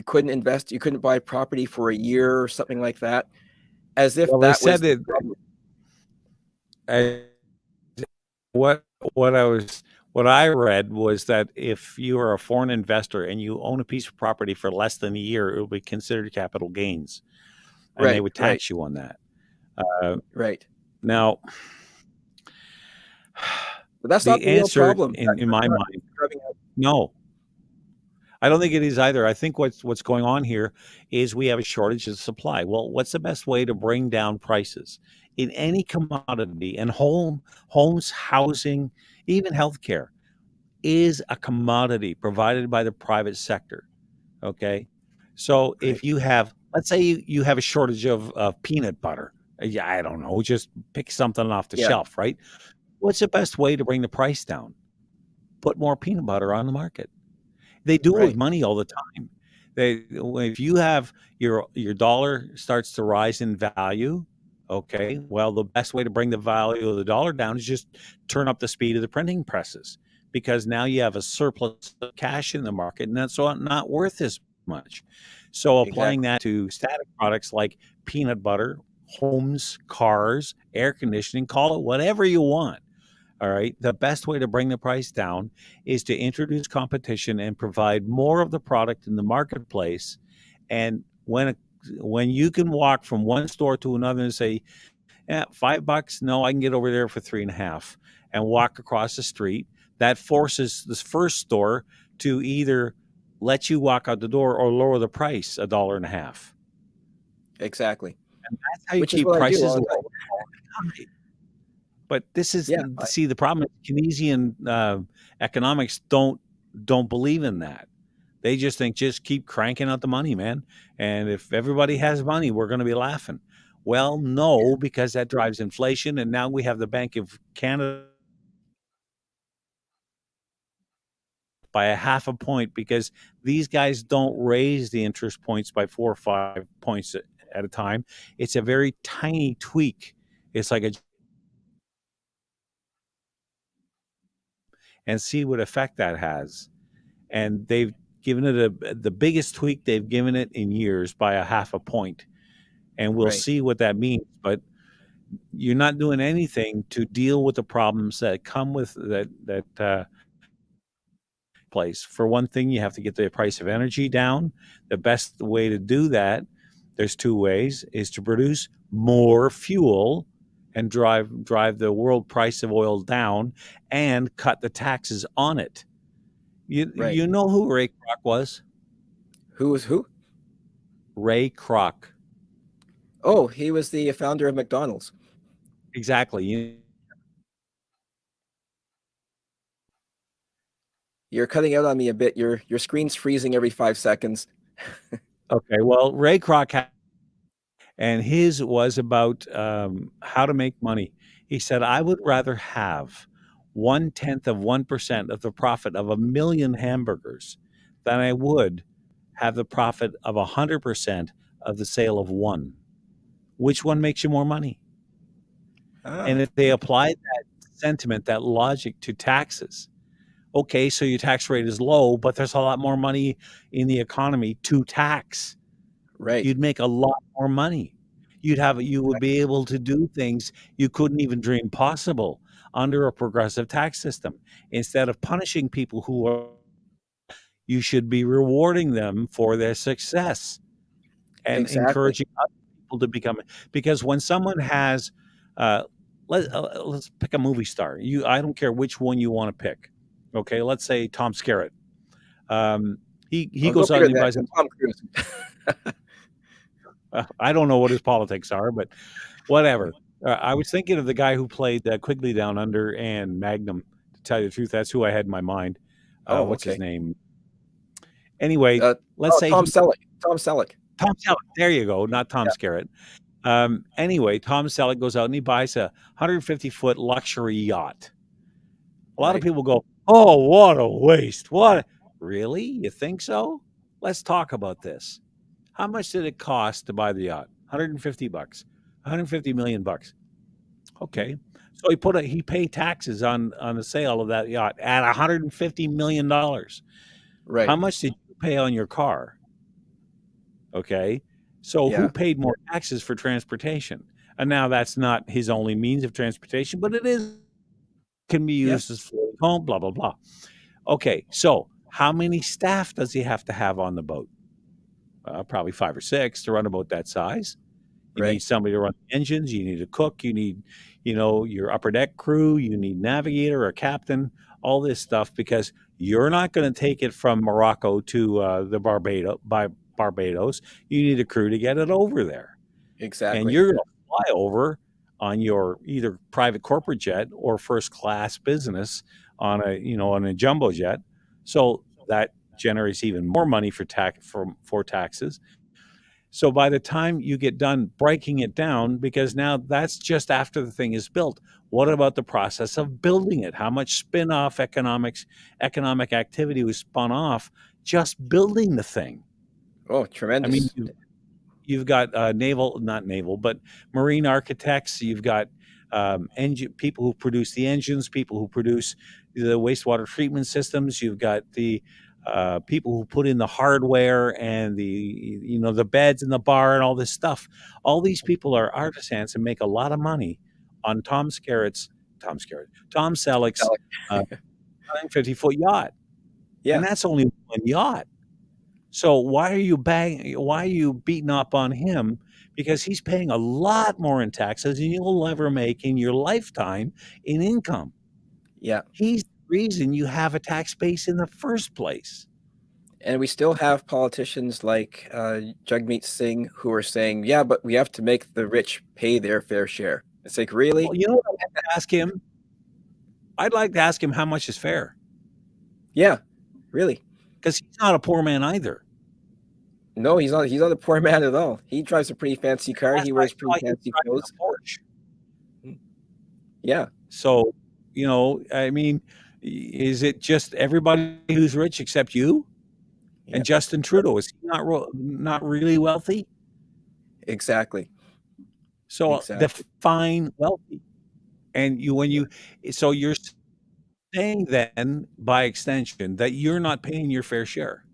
couldn't invest, you couldn't buy property for a year or something like that, as if Well, that they was said what I read was that if you are a foreign investor and you own a piece of property for less than a year, it will be considered capital gains, and they would tax you on that. Right. Now, but that's the not the real answer problem in my mind, no, I don't think it is either. I think what's going on here is we have a shortage of supply. Well, what's the best way to bring down prices in any commodity? And homes, housing, even healthcare is a commodity provided by the private sector. Okay, so if you have, let's say you have a shortage of peanut butter. Yeah, I don't know, just pick something off the shelf, right? What's the best way to bring the price down? Put more peanut butter on the market. They do it with money all the time. If you have your dollar starts to rise in value, okay, well, the best way to bring the value of the dollar down is just turn up the speed of the printing presses, because now you have a surplus of cash in the market, and that's not worth as much. So applying that to static products like peanut butter, homes, cars, air conditioning, call it whatever you want. All right. The best way to bring the price down is to introduce competition and provide more of the product in the marketplace. And when you can walk from one store to another and say, $5, no, I can get over there for $3.50, and walk across the street, that forces this first store to either let you walk out the door or lower the price $1.50. Exactly. And that's how you keep prices low. But this is the problem is Keynesian economics don't believe in that. They just think just keep cranking out the money, man. And if everybody has money, we're going to be laughing. Well, no, because that drives inflation. And now we have the Bank of Canada by a half a point because these guys don't raise the interest points by 4 or 5 points at a time. It's a very tiny tweak. It's like a and see what effect that has. And they've given it the biggest tweak they've given it in years by a half a point. And we'll Right. see what that means. But you're not doing anything to deal with the problems that come with that place. For one thing, you have to get the price of energy down. The best way to do that, there's two ways, is to produce more fuel and drive the world price of oil down and cut the taxes on it. Right. You know who Ray Kroc was? Who was who? Ray Kroc. Oh, he was the founder of McDonald's. Exactly. You're cutting out on me a bit. Your screen's freezing every 5 seconds. Okay, well, Ray Kroc and his was about how to make money. He said, I would rather have 0.1% of the profit of 1 million hamburgers than I would have the profit of 100% of the sale of one. Which one makes you more money? And if they applied that sentiment, that logic to taxes, okay, so your tax rate is low, but there's a lot more money in the economy to tax. Right. You'd make a lot more money. You would be able to do things you couldn't even dream possible under a progressive tax system. Instead of punishing people who are, you should be rewarding them for their success and encouraging other people to become. Because when someone has, let's pick a movie star. I don't care which one you want to pick. Okay, let's say Tom Skerritt. He goes out and he buys a Tom Cruise. I don't know what his politics are, but whatever. I was thinking of the guy who played Quigley Down Under and Magnum. To tell you the truth, that's who I had in my mind. What's his name? Anyway, let's say Tom Selleck. Tom Selleck. Tom Selleck. There you go. Not Tom Skerritt. Anyway, Tom Selleck goes out and he buys a 150-foot luxury yacht. A lot of people go, "Oh, what a waste! What? Really? You think so? Let's talk about this. How much did it cost to buy the yacht? $150, $150 million. Okay, so he paid taxes on the sale of that yacht at $150 million. Right. How much did you pay on your car? Okay, so who paid more taxes for transportation? And now that's not his only means of transportation, but can be used as floating home. Blah blah blah. Okay, so how many staff does he have to have on the boat? Probably 5 or 6 to run a boat that size. You need somebody to run the engines. You need a cook. You need, your upper deck crew. You need navigator or captain. All this stuff because you're not going to take it from Morocco to the Barbados. You need a crew to get it over there. Exactly. And you're going to fly over on your either private corporate jet or first class business on a jumbo jet. So that generates even more money for taxes. So by the time you get done breaking it down, because now that's just after the thing is built, what about the process of building it? How much spin-off economic activity was spun off just building the thing? Oh, tremendous. I mean, you've got marine architects. You've got people who produce the engines, people who produce the wastewater treatment systems. You've got the people who put in the hardware and the beds and the bar and all this stuff. All these people are artisans and make a lot of money on Tom Selleck's 150-foot yacht. Yeah. And that's only one yacht. So why are you beating up on him? Because he's paying a lot more in taxes than you'll ever make in your lifetime in income. Yeah. He's the reason you have a tax base in the first place. And we still have politicians like Jagmeet Singh who are saying, yeah, but we have to make the rich pay their fair share. It's like, really? Well, you know what I'd like to ask him? I'd like to ask him how much is fair. Yeah, really. because he's not a poor man either. No, he's not. He's not a poor man at all. He drives a pretty fancy car. Last He I wears saw, pretty he was fancy driving clothes. a Porsche. Yeah, So, I mean, is it just everybody who's rich except you? yeah, And Justin Trudeau, is he not really wealthy? exactly. So Exactly. define wealthy. And so you're saying then, by extension, that you're not paying your fair share,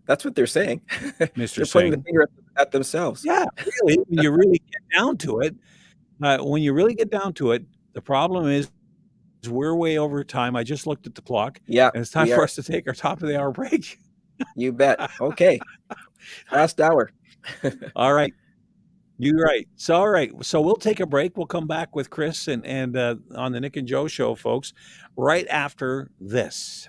That's what they're saying. Mr. They're pointing the Singh. finger at themselves. Yeah, really. When you really get down to it, the problem is we're way over time. I just looked at the clock, Yeah, and it's time we for are. us to take our top of the hour break. You bet. Okay. Last hour. All right. You're right. So, all right. So we'll take a break. We'll come back with Chris and on the Nick and Joe show, folks, right after this.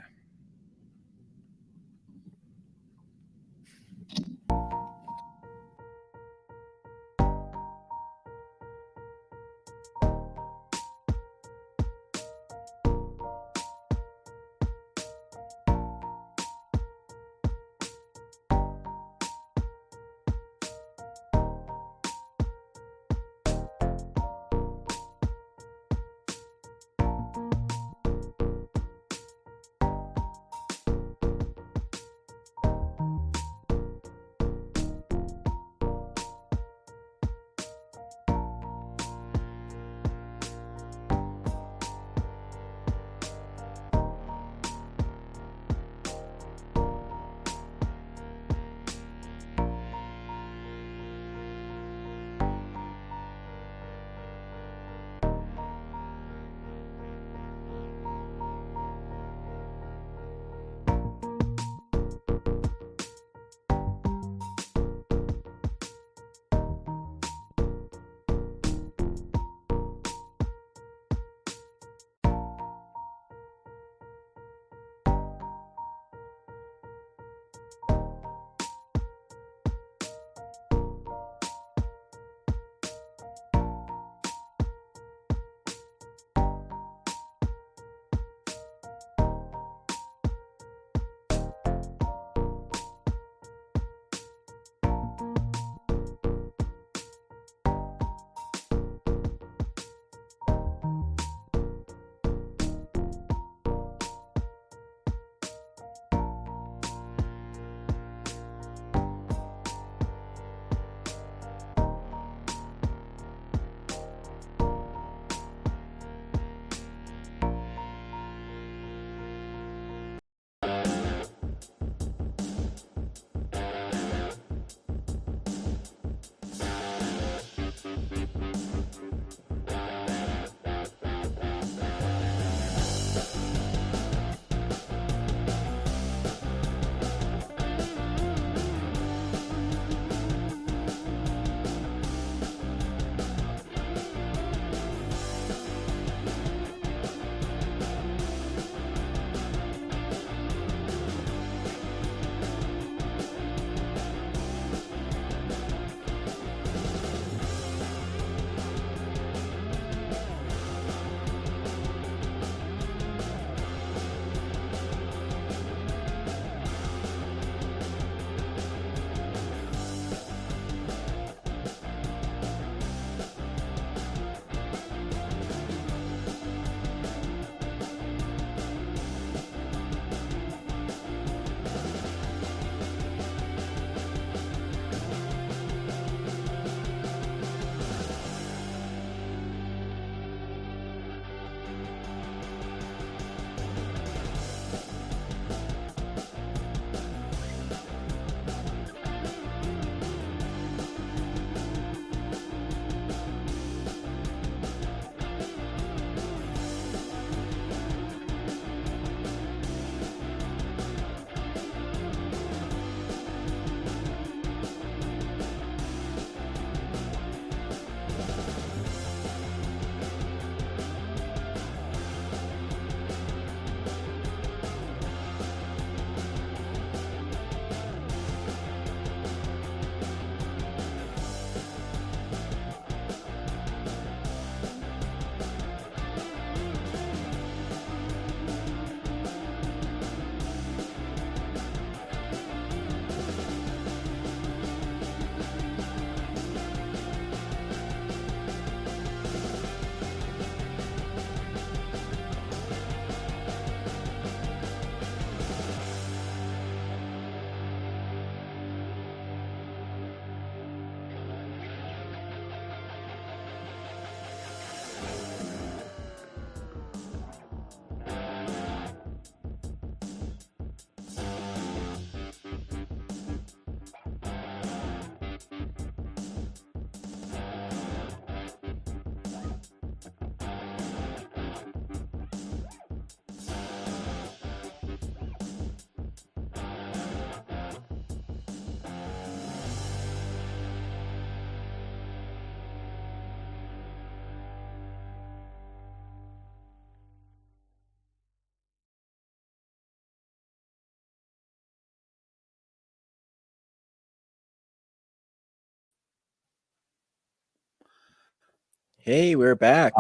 Hey, we're back.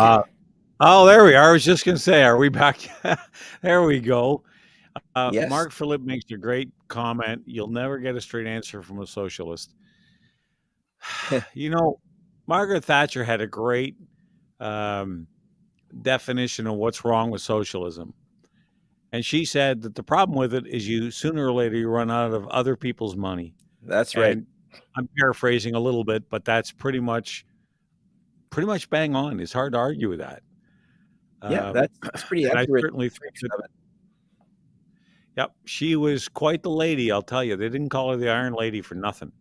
Oh, there we are. I was just going to say, are we back? There we go. Yes. Mark Phillip makes a great comment. You'll never get a straight answer from a socialist. You know, Margaret Thatcher had a great um, definition of what's wrong with socialism. And she said that the problem with it is you sooner or later you run out of other people's money. That's right. And I'm paraphrasing a little bit, but that's pretty much bang on. It's hard to argue with that. Yeah, that's pretty And I accurate. certainly think description that, of it. yep, she was quite the lady, I'll tell you. They didn't call her the Iron Lady for nothing.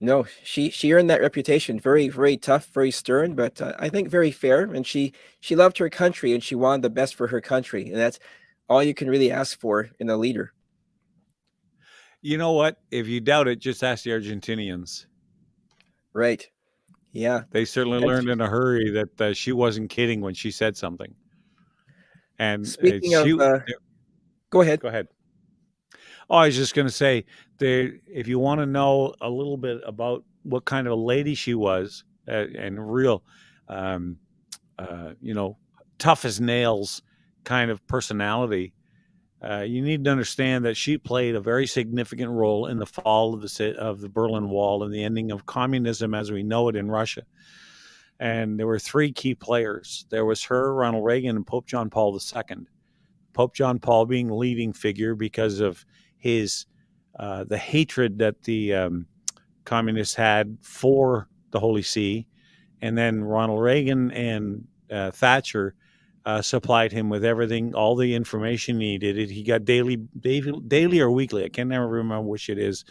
No, she earned that reputation. Very, very tough, very stern, but I think very fair. And she loved her country, and she wanted the best for her country, and that's all you can really ask for in a leader. You know what? If you doubt it, just ask the Argentinians. Right. Yeah. They certainly And learned in a hurry that she wasn't kidding when she said something. And speaking of, she, go ahead. go ahead. Oh, I was just going to say, if you want to know a little bit about what kind of a lady she was, and real, tough as nails kind of personality, you need to understand that she played a very significant role in the fall of the Berlin Wall and the ending of communism as we know it in Russia. And there were three key players. There was her, Ronald Reagan, and Pope John Paul II. Pope John Paul being the leading figure because of his the hatred that the communists had for the Holy See, and then Ronald Reagan and Thatcher supplied him with everything, all the information he needed. He got daily or weekly, I can never remember which it is,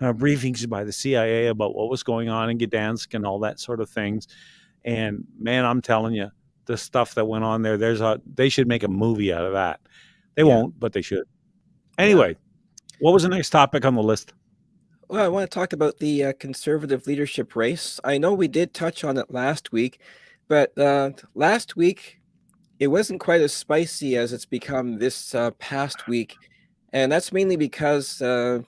briefings by the CIA about what was going on in Gdansk and all that sort of things. And man, I'm telling you, the stuff that went on there, they should make a movie out of that. They won't, but they should. Anyway, what was the next topic on the list? Well, I want to talk about the conservative leadership race. I know we did touch on it last week, but last week it wasn't quite as spicy as it's become this past week. And that's mainly because Jean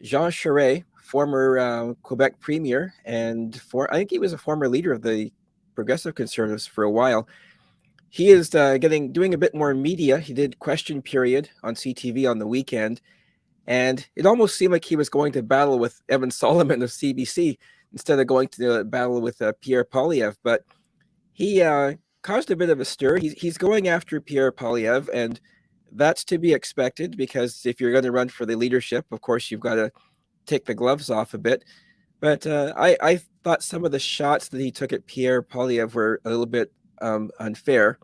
Charest, former Quebec premier, and I think he was a former leader of the Progressive Conservatives for a while. He is doing a bit more media. He did Question Period on CTV on the weekend, and it almost seemed like he was going to battle with Evan Solomon of CBC instead of going to battle with Pierre Poilievre. But he caused a bit of a stir. He's going after Pierre Poilievre, and that's to be expected because if you're going to run for the leadership, of course, you've got to take the gloves off a bit. But I thought some of the shots that he took at Pierre Poilievre were a little bit unfair.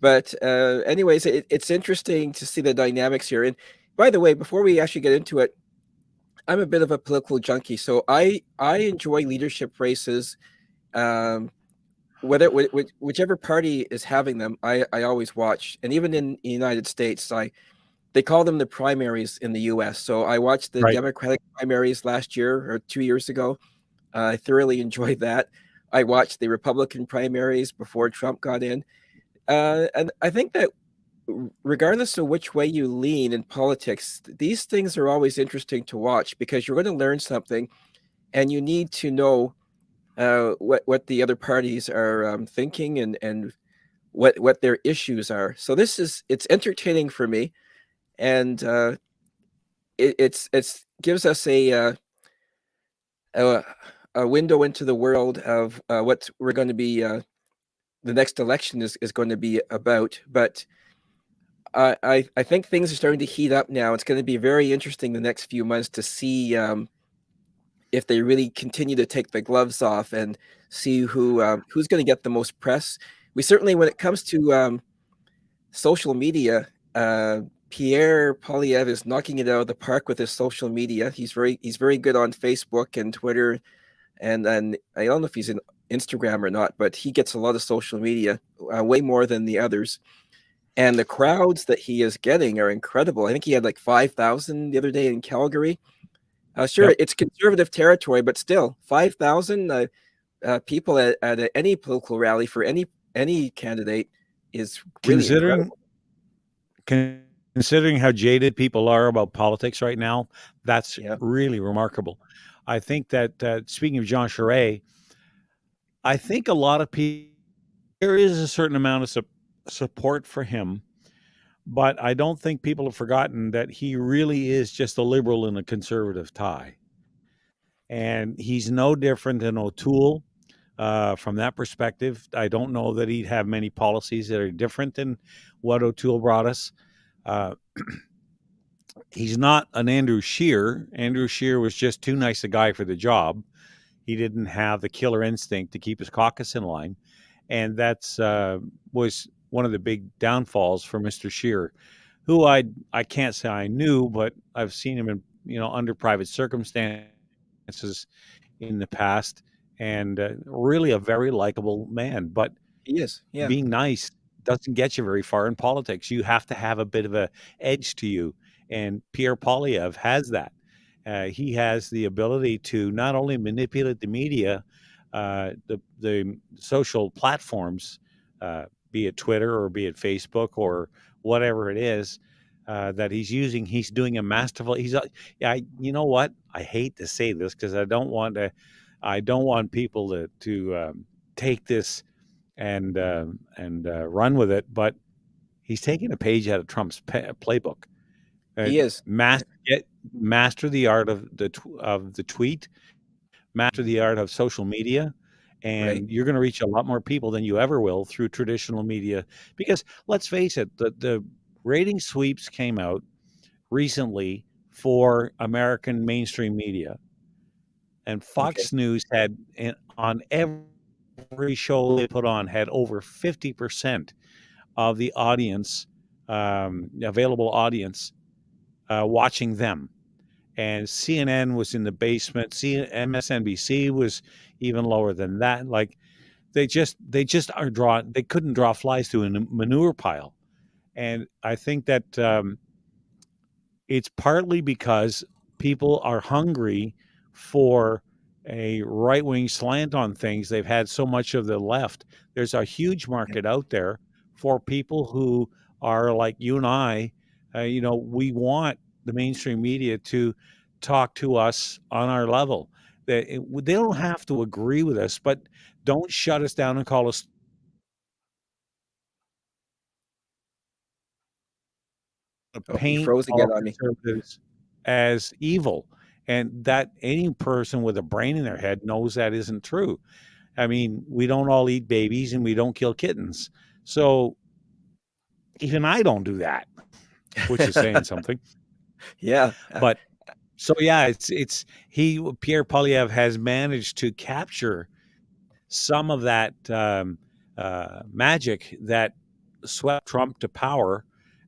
But anyways, it's interesting to see the dynamics here. And by the way, before we actually get into it, I'm a bit of a political junkie, so I enjoy leadership races. Whichever party is having them, I always watch. And even in the United States, they call them the primaries in the U.S. So I watched the Democratic primaries last year or 2 years ago. I thoroughly enjoyed that. I watched the Republican primaries before Trump got in. And I think that regardless of which way you lean in politics, these things are always interesting to watch because you're going to learn something and you need to know what the other parties are thinking and what their issues are. So it's entertaining for me. And it gives us a window into the world of what we're going to be the next election is going to be about. But I think things are starting to heat up now. It's going to be very interesting the next few months to see if they really continue to take the gloves off and see who's going to get the most press. We certainly, when it comes to social media, Pierre Poilievre is knocking it out of the park with his social media. He's very good on Facebook and Twitter, and I don't know if he's in Instagram or not, but he gets a lot of social media, way more than the others. And the crowds that he is getting are incredible. I think he had like 5,000 the other day in Calgary. Sure, it's conservative territory, but still 5,000 people at any political rally for any candidate is really incredible. Considering how jaded people are about politics right now, that's really remarkable. I think that speaking of Jean Charest, I think a lot of people, there is a certain amount of support for him, but I don't think people have forgotten that he really is just a liberal in a conservative tie. And he's no different than O'Toole from that perspective. I don't know that he'd have many policies that are different than what O'Toole brought us. Uh, he's not an Andrew Scheer. Andrew Scheer was just too nice a guy for the job. He didn't have the killer instinct to keep his caucus in line, and that's was one of the big downfalls for Mr. Scheer, who I can't say I knew, but I've seen him in under private circumstances in the past, and really a very likable man. But He is. Yeah. being nice doesn't get you very far in politics. You have to have a bit of a edge to you, and Pierre Poilievre has that. He has the ability to not only manipulate the media, the social platforms, be it Twitter or be it Facebook or whatever it is that he's using. He's doing a masterful. You know what? I hate to say this because I don't want people to take this and run with it, but he's taking a page out of Trump's playbook. He is. Master the art of the tweet, master the art of social media, and Right. you're going to reach a lot more people than you ever will through traditional media. Because let's face it, the rating sweeps came out recently for American mainstream media, and Fox Okay. News had on every show they put on had over 50% of the audience, available audience, watching them. And CNN was in the basement. MSNBC was even lower than that. Like they just are they couldn't draw flies through a manure pile. And I think that it's partly because people are hungry for a right-wing slant on things. They've had so much of the left. There's a huge market out there for people who are like you and I. We want the mainstream media to talk to us on our level. They don't have to agree with us, but don't shut us down and call us Oh, you paint froze all again on me. conservatives as evil. And that any person with a brain in their head knows that isn't true. I mean, we don't all eat babies and we don't kill kittens. So even I don't do that, which is saying something. Yeah. But so yeah, Pierre Poilievre has managed to capture some of that magic that swept Trump to power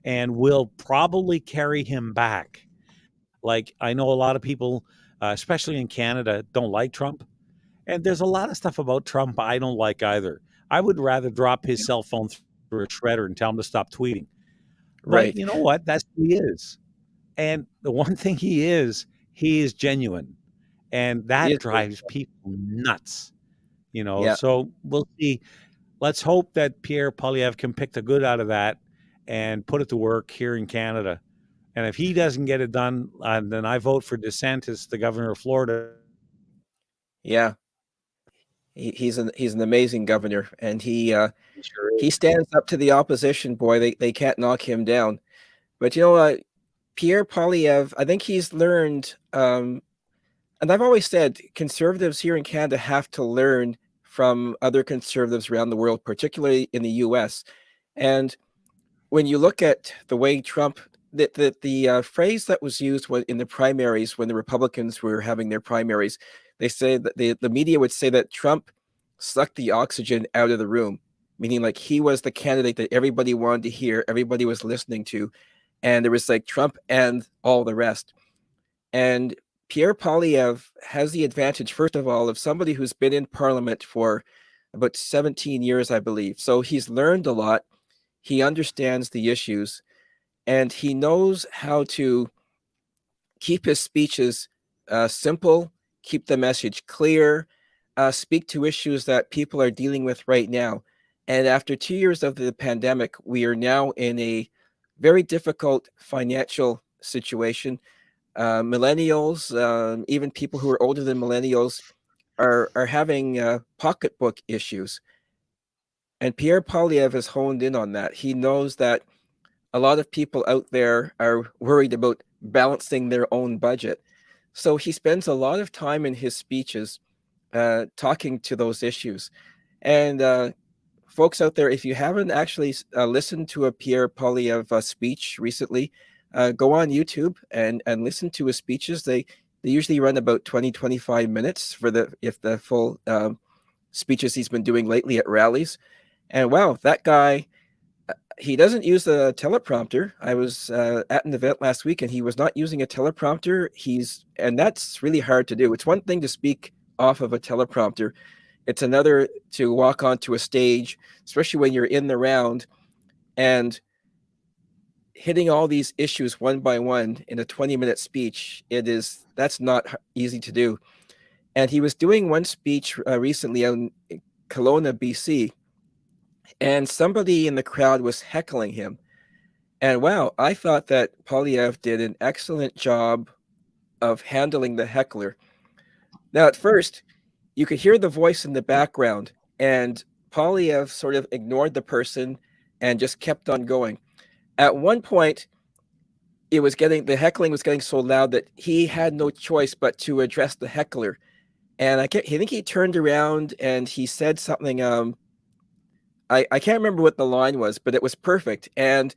and will probably carry him back. Like I know a lot of people, especially in Canada, don't like Trump. And there's a lot of stuff about Trump I don't like either. I would rather drop his cell phone through a shredder and tell him to stop tweeting. But Right. you know what? That's who he is. And the one thing he is genuine. And He that is very. drives people nuts. Yeah. So we'll see. Let's hope that Pierre Poilievre can pick the good out of that and put it to work here in Canada. And if he doesn't get it done, then I vote for DeSantis, the governor of Florida. Yeah. He's an amazing governor, and he Sure he is. stands up to the opposition. Boy, they can't knock him down. But Pierre Poilievre, I think he's learned, and I've always said conservatives here in Canada have to learn from other conservatives around the world, particularly in the U.S. And when you look at the way Trump, the phrase that was used in the primaries when the Republicans were having their primaries, they say that the media would say that Trump sucked the oxygen out of the room, meaning like he was the candidate that everybody wanted to hear, everybody was listening to, and there was like Trump and all the rest. And Pierre Poilievre has the advantage, first of all, of somebody who's been in Parliament for about 17 years, I believe. So he's learned a lot. He understands the issues, and he knows how to keep his speeches simple, keep the message clear, speak to issues that people are dealing with right now. And after 2 years of the pandemic, we are now in a very difficult financial situation. Millennials, even people who are older than millennials, are having pocketbook issues. And Pierre Poilievre has honed in on that. He knows that a lot of people out there are worried about balancing their own budget. So he spends a lot of time in his speeches talking to those issues. And folks out there, if you haven't actually listened to a Pierre Poilievre speech recently, go on YouTube and listen to his speeches. They usually run about 20-25 minutes for the full speeches he's been doing lately at rallies. And wow, that guy, he doesn't use a teleprompter. I was at an event last week and he was not using a teleprompter. And that's really hard to do. It's one thing to speak off of a teleprompter. It's another to walk onto a stage, especially when you're in the round and hitting all these issues one by one in a 20-minute speech. That's not easy to do. And he was doing one speech recently in Kelowna, BC, and somebody in the crowd was heckling him. And wow, I thought that Poilievre did an excellent job of handling the heckler. Now, at first, you could hear the voice in the background, and Poilievre sort of ignored the person and just kept on going. At one point, the heckling was getting so loud that he had no choice but to address the heckler. And I think he turned around and he said something. I can't remember what the line was, but it was perfect. And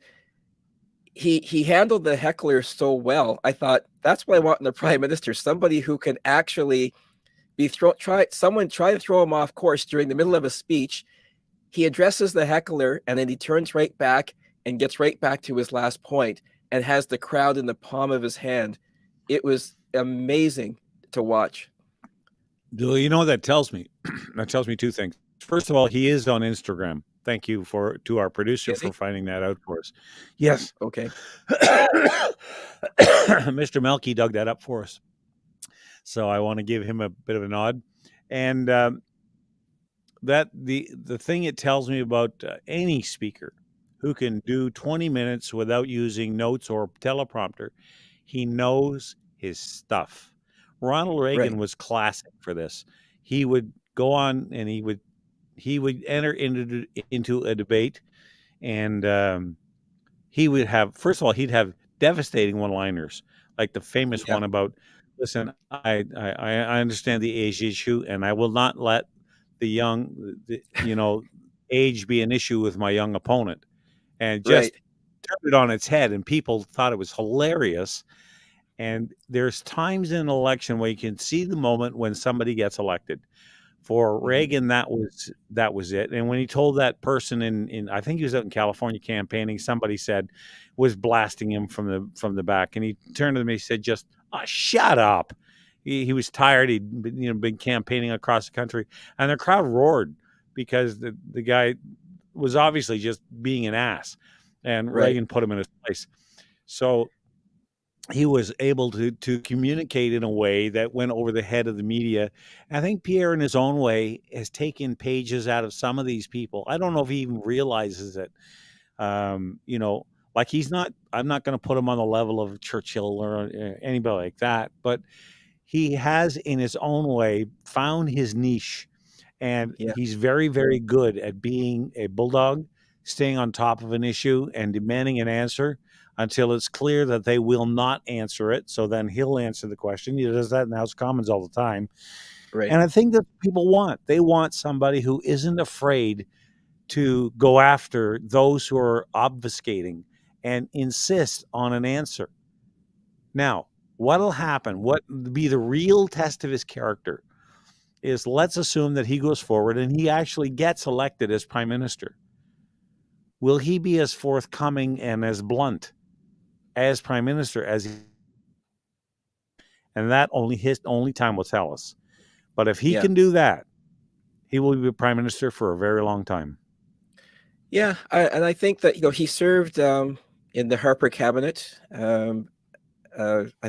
he handled the heckler so well. I thought, that's what I want in the prime minister, somebody who can actually try to throw him off course during the middle of a speech. He addresses the heckler and then he turns right back and gets right back to his last point and has the crowd in the palm of his hand. It was amazing to watch. Do you know what that tells me? That tells me two things. First of all, he is on Instagram. Thank you to our producer for finding that out for us. Yes. Okay. Mr. Melky dug that up for us. So I want to give him a bit of a nod. And that the thing it tells me about any speaker who can do 20 minutes without using notes or teleprompter, he knows his stuff. Ronald Reagan was classic for this. He would go on and he would enter into a debate, and he would have, first of all, he'd have devastating one-liners, like the famous one about, listen, I understand the age issue, and I will not let age be an issue with my young opponent, and just turned it on its head, and people thought it was hilarious. And there's times in an election where you can see the moment when somebody gets elected. For Reagan, that was it. And when he told that person in I think he was out in California campaigning, somebody was blasting him from the back, and he turned to me and said, "Just shut up." He was tired. He'd been campaigning across the country, and the crowd roared because the guy was obviously just being an ass, and Reagan put him in his place. So he was able to communicate in a way that went over the head of the media. I think Pierre, in his own way, has taken pages out of some of these people. I don't know if he even realizes it. Like I'm not going to put him on the level of Churchill or anybody like that, but he has, in his own way, found his niche. And he's very, very good at being a bulldog, staying on top of an issue and demanding an answer until it's clear that they will not answer it. So then he'll answer the question. He does that in the House of Commons all the time. Right. And I think that people they want somebody who isn't afraid to go after those who are obfuscating and insist on an answer. Now, what'll happen, what will be the real test of his character is, let's assume that he goes forward and he actually gets elected as prime minister. Will he be as forthcoming and as blunt as prime minister as he? And that only time will tell us. But if he can do that, he will be prime minister for a very long time. Yeah, and I think that he served in the Harper cabinet. I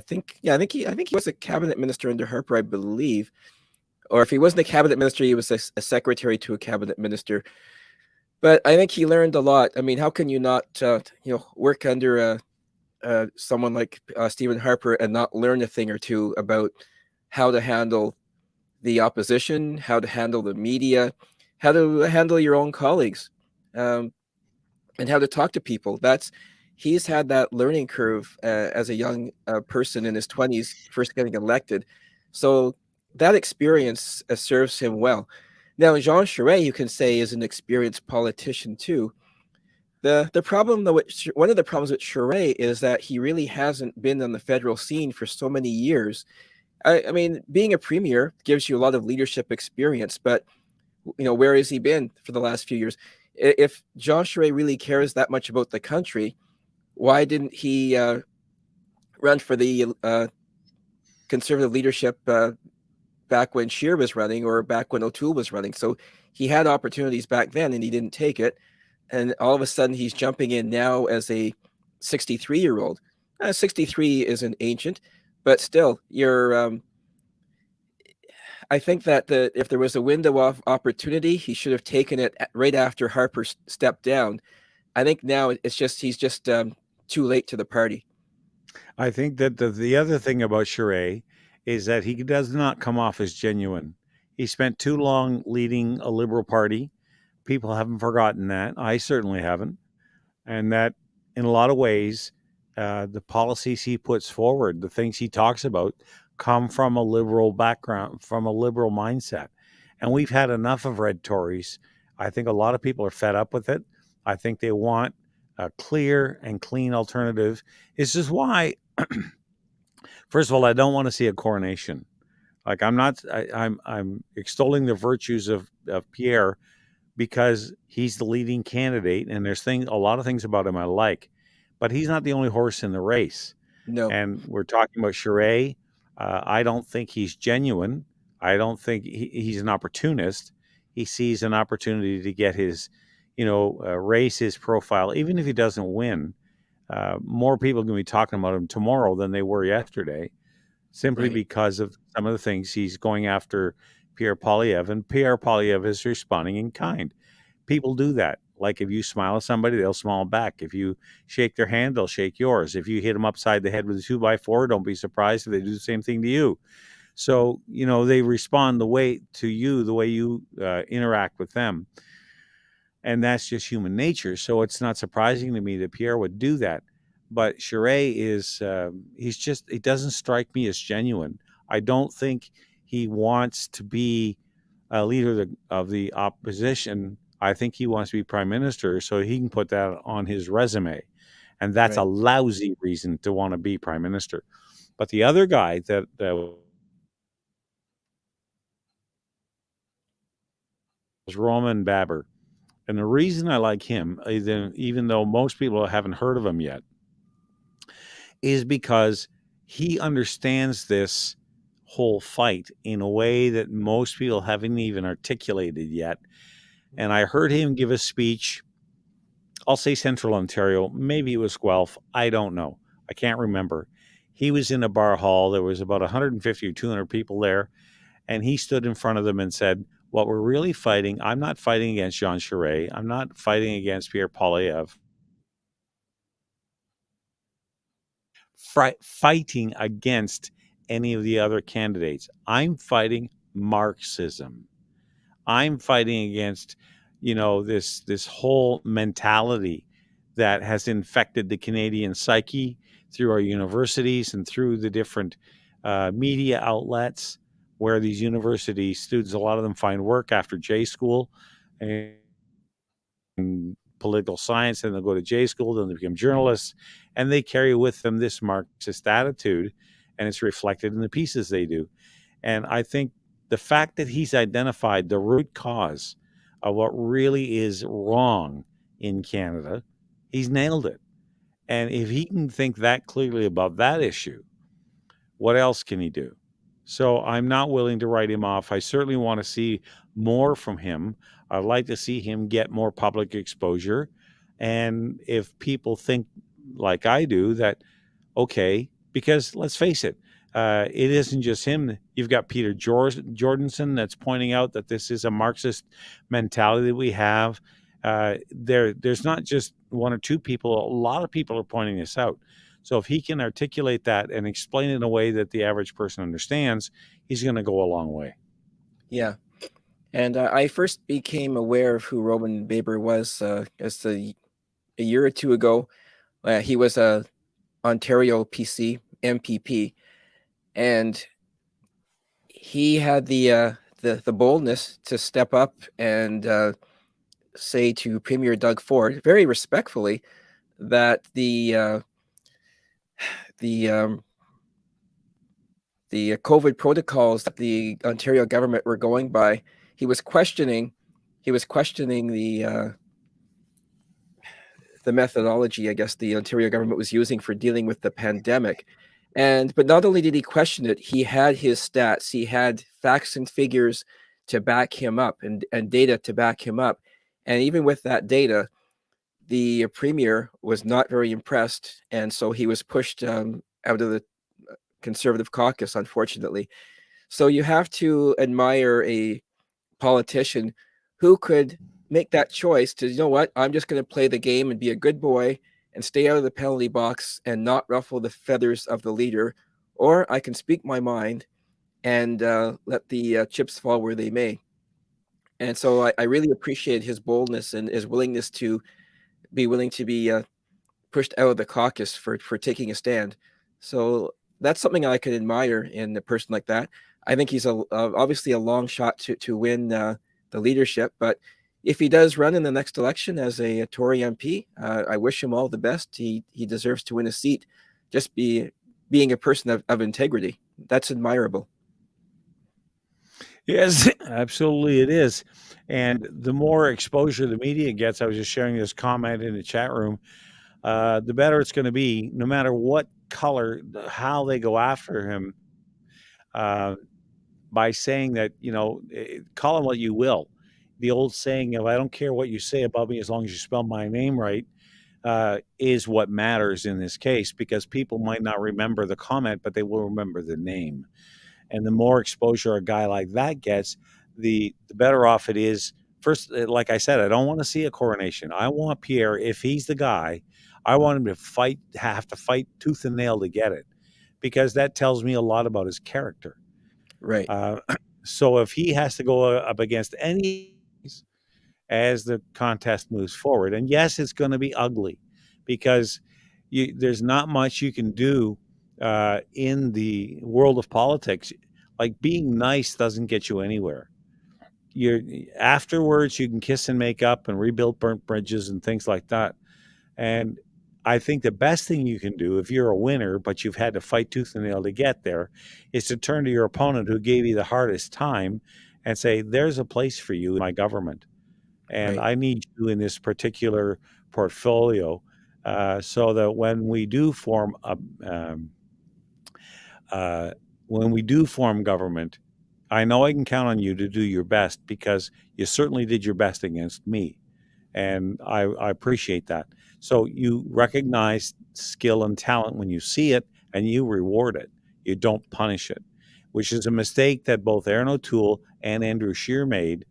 think he was a cabinet minister under Harper, I believe. Or if he wasn't a cabinet minister, he was a secretary to a cabinet minister. But I think he learned a lot. I mean, how can you not work under someone like Stephen Harper and not learn a thing or two about how to handle the opposition, how to handle the media, how to handle your own colleagues, um, and how to talk to people. He's had that learning curve as a young person in his 20s, first getting elected. So that experience serves him well. Now, Jean Charest, you can say, is an experienced politician too. The problem, though, one of the problems with Charest is that he really hasn't been on the federal scene for so many years. I mean, being a premier gives you a lot of leadership experience, but where has he been for the last few years? If Jean Charest really cares that much about the country, why didn't he run for the conservative leadership back when Scheer was running or back when O'Toole was running? So he had opportunities back then and he didn't take it. And all of a sudden he's jumping in now as a 63-year-old. 63 isn't ancient, but still, I think that if there was a window of opportunity, he should have taken it right after Harper stepped down. I think now he's just too late to the party. I think that the other thing about Charest is that he does not come off as genuine. He spent too long leading a Liberal Party. People haven't forgotten that. I certainly haven't. And that in a lot of ways, the policies he puts forward, the things he talks about, come from a liberal background, from a liberal mindset. And we've had enough of red Tories. I think a lot of people are fed up with it. I think they want a clear and clean alternative. This is why, first of all, I don't want to see a coronation. Like I'm extolling the virtues of Pierre because he's the leading candidate, and there's a lot of things about him I like, but he's not the only horse in the race. No. And we're talking about Charest. I don't think he's genuine. I don't think he's an opportunist. He sees an opportunity to get his, raise his profile, even if he doesn't win. More people are going to be talking about him tomorrow than they were yesterday, simply Right. because of some of the things he's going after Pierre Poilievre, and Pierre Poilievre is responding in kind. People do that. Like if you smile at somebody, they'll smile back. If you shake their hand, they'll shake yours. If you hit them upside the head with a 2x4, don't be surprised if they do the same thing to you. So, they respond the way you interact with them. And that's just human nature. So it's not surprising to me that Pierre would do that. But Charest is, he doesn't strike me as genuine. I don't think he wants to be a leader of the opposition. I think he wants to be prime minister so he can put that on his resume. And that's Right. a lousy reason to want to be prime minister. But the other guy that was Roman Baber. And the reason I like him, even though most people haven't heard of him yet, is because he understands this whole fight in a way that most people haven't even articulated yet. And I heard him give a speech, I'll say Central Ontario, maybe it was Guelph, I don't know. I can't remember. He was in a bar hall. There was about 150 or 200 people there. And he stood in front of them and said, what we're really fighting, I'm not fighting against Jean Charest. I'm not fighting against Pierre Poilievre. Fighting against any of the other candidates. I'm fighting Marxism. I'm fighting against, this whole mentality that has infected the Canadian psyche through our universities and through the different media outlets where these university students, a lot of them find work after J school and political science, and they'll go to J school, then they become journalists, and they carry with them this Marxist attitude, and it's reflected in the pieces they do. And I think the fact that he's identified the root cause of what really is wrong in Canada, he's nailed it. And if he can think that clearly about that issue, what else can he do? So I'm not willing to write him off. I certainly want to see more from him. I'd like to see him get more public exposure. And if people think like I do that, okay, because let's face it, it isn't just him. You've got Peter Jordanson that's pointing out that this is a Marxist mentality that we have. There's not just one or two people. A lot of people are pointing this out. So if he can articulate that and explain it in a way that the average person understands, he's going to go a long way. Yeah. And I first became aware of who Roman Baber was a year or two ago. He was a Ontario PC MPP, and he had the boldness to step up and say to Premier Doug Ford very respectfully that the COVID protocols that the Ontario government were going by, he was questioning the methodology, I guess, the Ontario government was using for dealing with the pandemic. But not only did he question it, he had his stats, he had facts and figures to back him up, and data to back him up. And even with that data, the premier was not very impressed, and so he was pushed out of the Conservative caucus, unfortunately. So you have to admire a politician who could make that choice to, you know what, I'm just going to play the game and be a good boy and stay out of the penalty box and not ruffle the feathers of the leader, or I can speak my mind and let the chips fall where they may. And so I really appreciate his boldness and his willingness to be pushed out of the caucus for taking a stand. So that's something I could admire in a person like that. I think he's obviously a long shot to win the leadership, but if he does run in the next election as a Tory MP, I wish him all the best. He deserves to win a seat. Just being a person of integrity, that's admirable. Yes, absolutely it is. And the more exposure the media gets, I was just sharing this comment in the chat room, the better it's going to be, no matter what color, how they go after him, by saying that, call him what you will. The old saying of, I don't care what you say about me as long as you spell my name right, is what matters in this case, because people might not remember the comment, but they will remember the name. And the more exposure a guy like that gets, the better off it is. First, like I said, I don't want to see a coronation. I want Pierre, if he's the guy, I want him to have to fight tooth and nail to get it, because that tells me a lot about his character. Right. So if he has to go up against any as the contest moves forward, and yes, it's going to be ugly, because there's not much you can do in the world of politics. Like, being nice doesn't get you anywhere. Afterwards, you can kiss and make up and rebuild burnt bridges and things like that. And I think the best thing you can do if you're a winner, but you've had to fight tooth and nail to get there, is to turn to your opponent who gave you the hardest time and say, there's a place for you in my government. And Right. I need you in this particular portfolio, so that when we do form government, I know I can count on you to do your best, because you certainly did your best against me. And I appreciate that. So you recognize skill and talent when you see it, and you reward it. You don't punish it, which is a mistake that both Aaron O'Toole and Andrew Scheer made.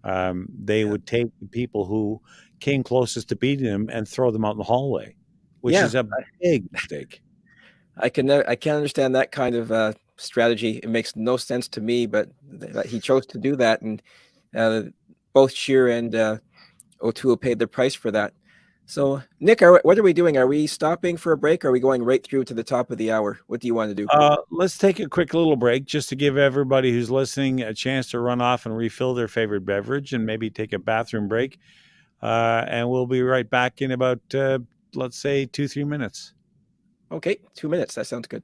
They would take the people who came closest to beating them and throw them out in the hallway, which is a big mistake. I can't understand that kind of strategy. It makes no sense to me, but he chose to do that, and both Scheer and O'Toole paid the price for that. So, Nick, what are we doing? Are we stopping for a break, or are we going right through to the top of the hour? What do you want to do? Let's take a quick little break just to give everybody who's listening a chance to run off and refill their favorite beverage and maybe take a bathroom break. And we'll be right back in about, let's say, 2-3 minutes. Okay, 2 minutes. That sounds good.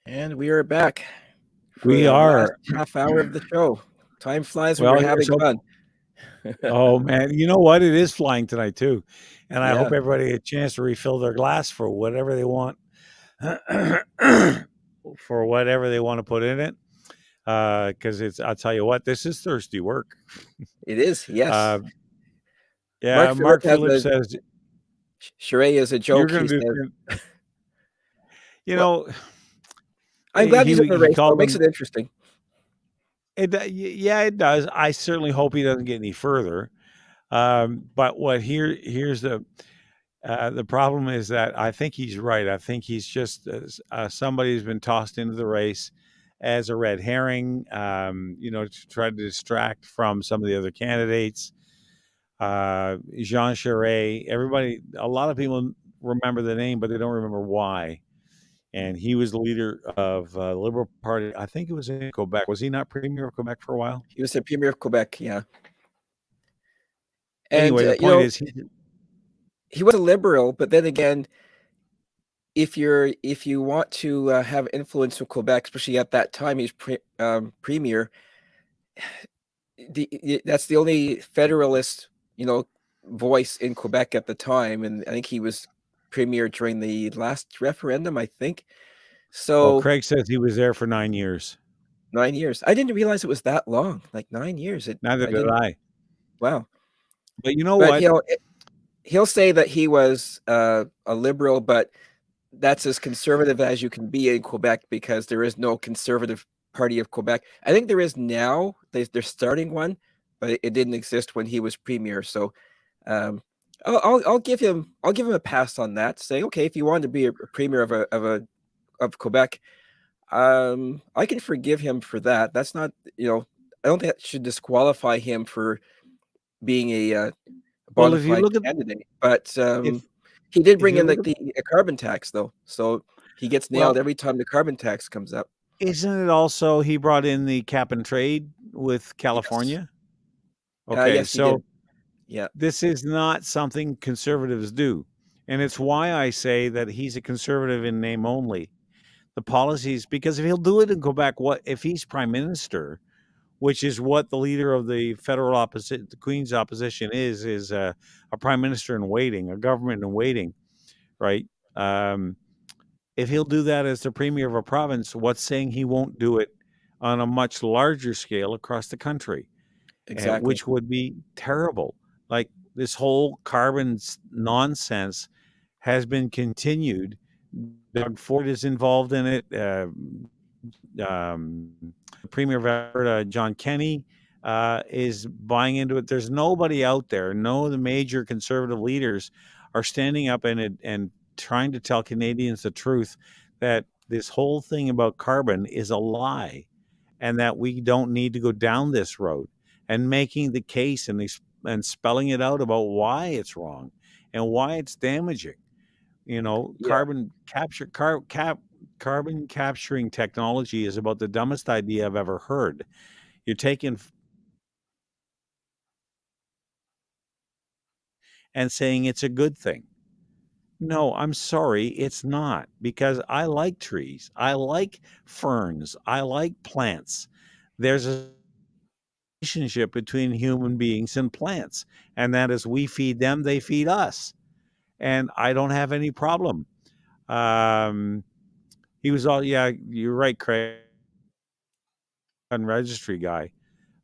And we are back for We the last are. half hour of the show. Time flies when Well, you're having here's hope. fun. Oh man, you know what? It is flying tonight too, and I Yeah, hope everybody gets a chance to refill their glass for whatever they want, for whatever they want to put in it. Because it's, I'll tell you what, this is thirsty work. it is. Yes. Uh, Mark yeah, Phillip Mark has Phillips a says charade as a you're joke. He going to says, do. You "Well, know, I'm glad he's in the he race, though. It called makes them. it interesting." Yeah, it does. I certainly hope he doesn't get any further. But what here's the problem is that I think he's right. I think he's just somebody who's been tossed into the race as a red herring, to try to distract from some of the other candidates. Jean Charest, everybody, a lot of people remember the name, but they don't remember why. And he was the leader of the Liberal Party. I think it was in Quebec. Was he not premier of Quebec for a while? He was the premier of Quebec. Yeah, and Anyway, the point is, he was a liberal, but then again, if you want to have influence in Quebec, especially at that time, he's premier. That's the only federalist, voice in Quebec at the time, and I think he was premier during the last referendum. I think well, so. Craig says he was there for 9 years. 9 years. I didn't realize it was that long. Like 9 years. Neither I did didn't. I. Wow. But you know But what? he'll say that he was a liberal, but that's as conservative as you can be in Quebec because there is no conservative party of Quebec. I think there is now. They're starting one, but it didn't exist when he was premier. So, um, I'll give him a pass on that. Say, okay, if you wanted to be a premier of Quebec, I can forgive him for that. That's not, I don't think that should disqualify him for being a Well, bona if you fide look at candidate. But if he did if bring you in look like at the carbon tax though, so he gets nailed well, every time the carbon tax comes up. isn't it also he brought in the cap and trade with Yes, California? Okay, yes, he did. so Yeah, this is not something conservatives do. And it's why I say that he's a conservative in name only. The policies, because if he'll do it in Quebec, what if he's prime minister, which is what the leader of the federal opposition, the Queen's opposition is a prime minister in waiting, a government in waiting, right? Um, if he'll do that as the premier of a province, what's saying he won't do it on a much larger scale across the country, exactly. which would be terrible. Like this whole carbon nonsense has been continued. Doug Ford is involved in it. Um, Premier of Alberta, John Kenney, is buying into it. There's nobody out there. No, of the major conservative leaders are standing up and trying to tell Canadians the truth that this whole thing about carbon is a lie, and that we don't need to go down this road, and making the case and spelling it out about why it's wrong and why it's damaging. Yeah, Carbon carbon capturing technology is about the dumbest idea I've ever heard. You're taking and saying it's a good thing. No, I'm sorry, it's not, because I like trees. I like ferns. I like plants. There's a relationship between human beings and plants, and that is we feed them, they feed us. And I don't have any problem. Um, he was all, yeah, you're right, Craig, registry guy.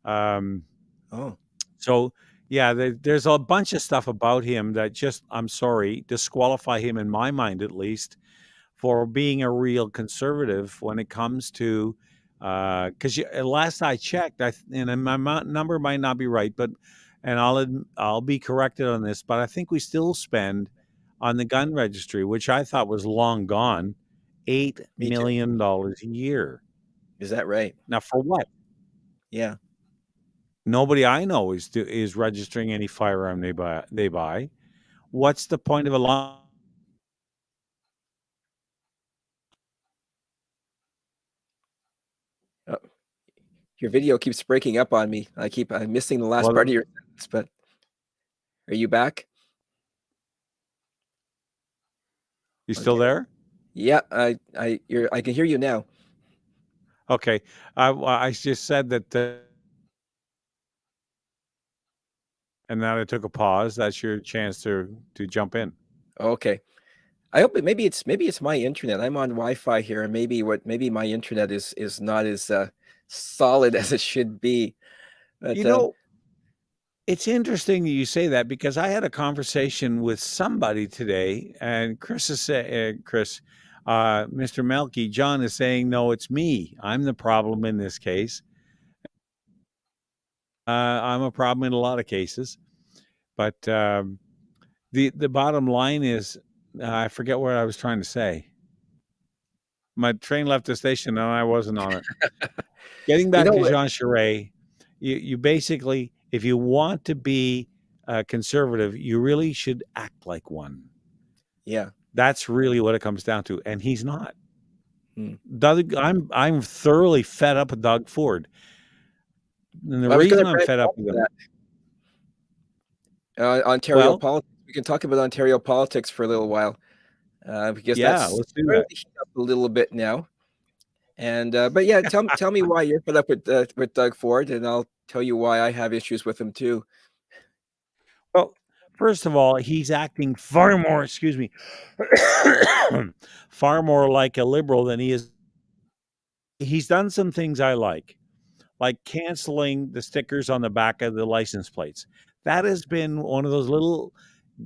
Um, oh, so yeah, there's a bunch of stuff about him that just, I'm sorry, disqualify him in my mind at least for being a real conservative when it comes to, because last I checked, and my number might not be right, but and I'll be corrected on this, but I think we still spend on the gun registry, which I thought was long gone, $8 me too. million a year. Is that right? Now for what? Yeah. Nobody I know is registering any firearm they buy. What's the point of a law? Oh, your video keeps breaking up on me. I'm missing the last part of Well, your sentence, but are you back? you still Okay. there? Yeah, I can hear you now. Okay. I just said that, and now I took a pause. That's your chance to jump in. Okay. I hope maybe it's my internet. I'm on Wi-Fi here, and maybe my internet is not as solid as it should be. But You know, it's interesting that you say that because I had a conversation with somebody today, and Mr. Melky, John is saying, no, it's me. I'm the problem in this case. I'm a problem in a lot of cases, but the bottom line is, I forget what I was trying to say. My train left the station and I wasn't on it. Getting you back know to what? Jean Charest, you basically, if you want to be conservative, you really should act like one. Yeah. That's really what it comes down to, and he's not. Hmm. I'm thoroughly fed up with Doug Ford, and the I was going reason to I'm bring fed up up with him, that Ontario well, politics. We can talk about Ontario politics for a little while because yeah, that's let's do starting that. to heat up a little bit now. And but yeah, tell me why you're fed up with Doug Ford, and I'll tell you why I have issues with him too. Well, first of all, he's acting far more, excuse me, far more like a liberal than he is. He's done some things I like canceling the stickers on the back of the license plates. That has been one of those little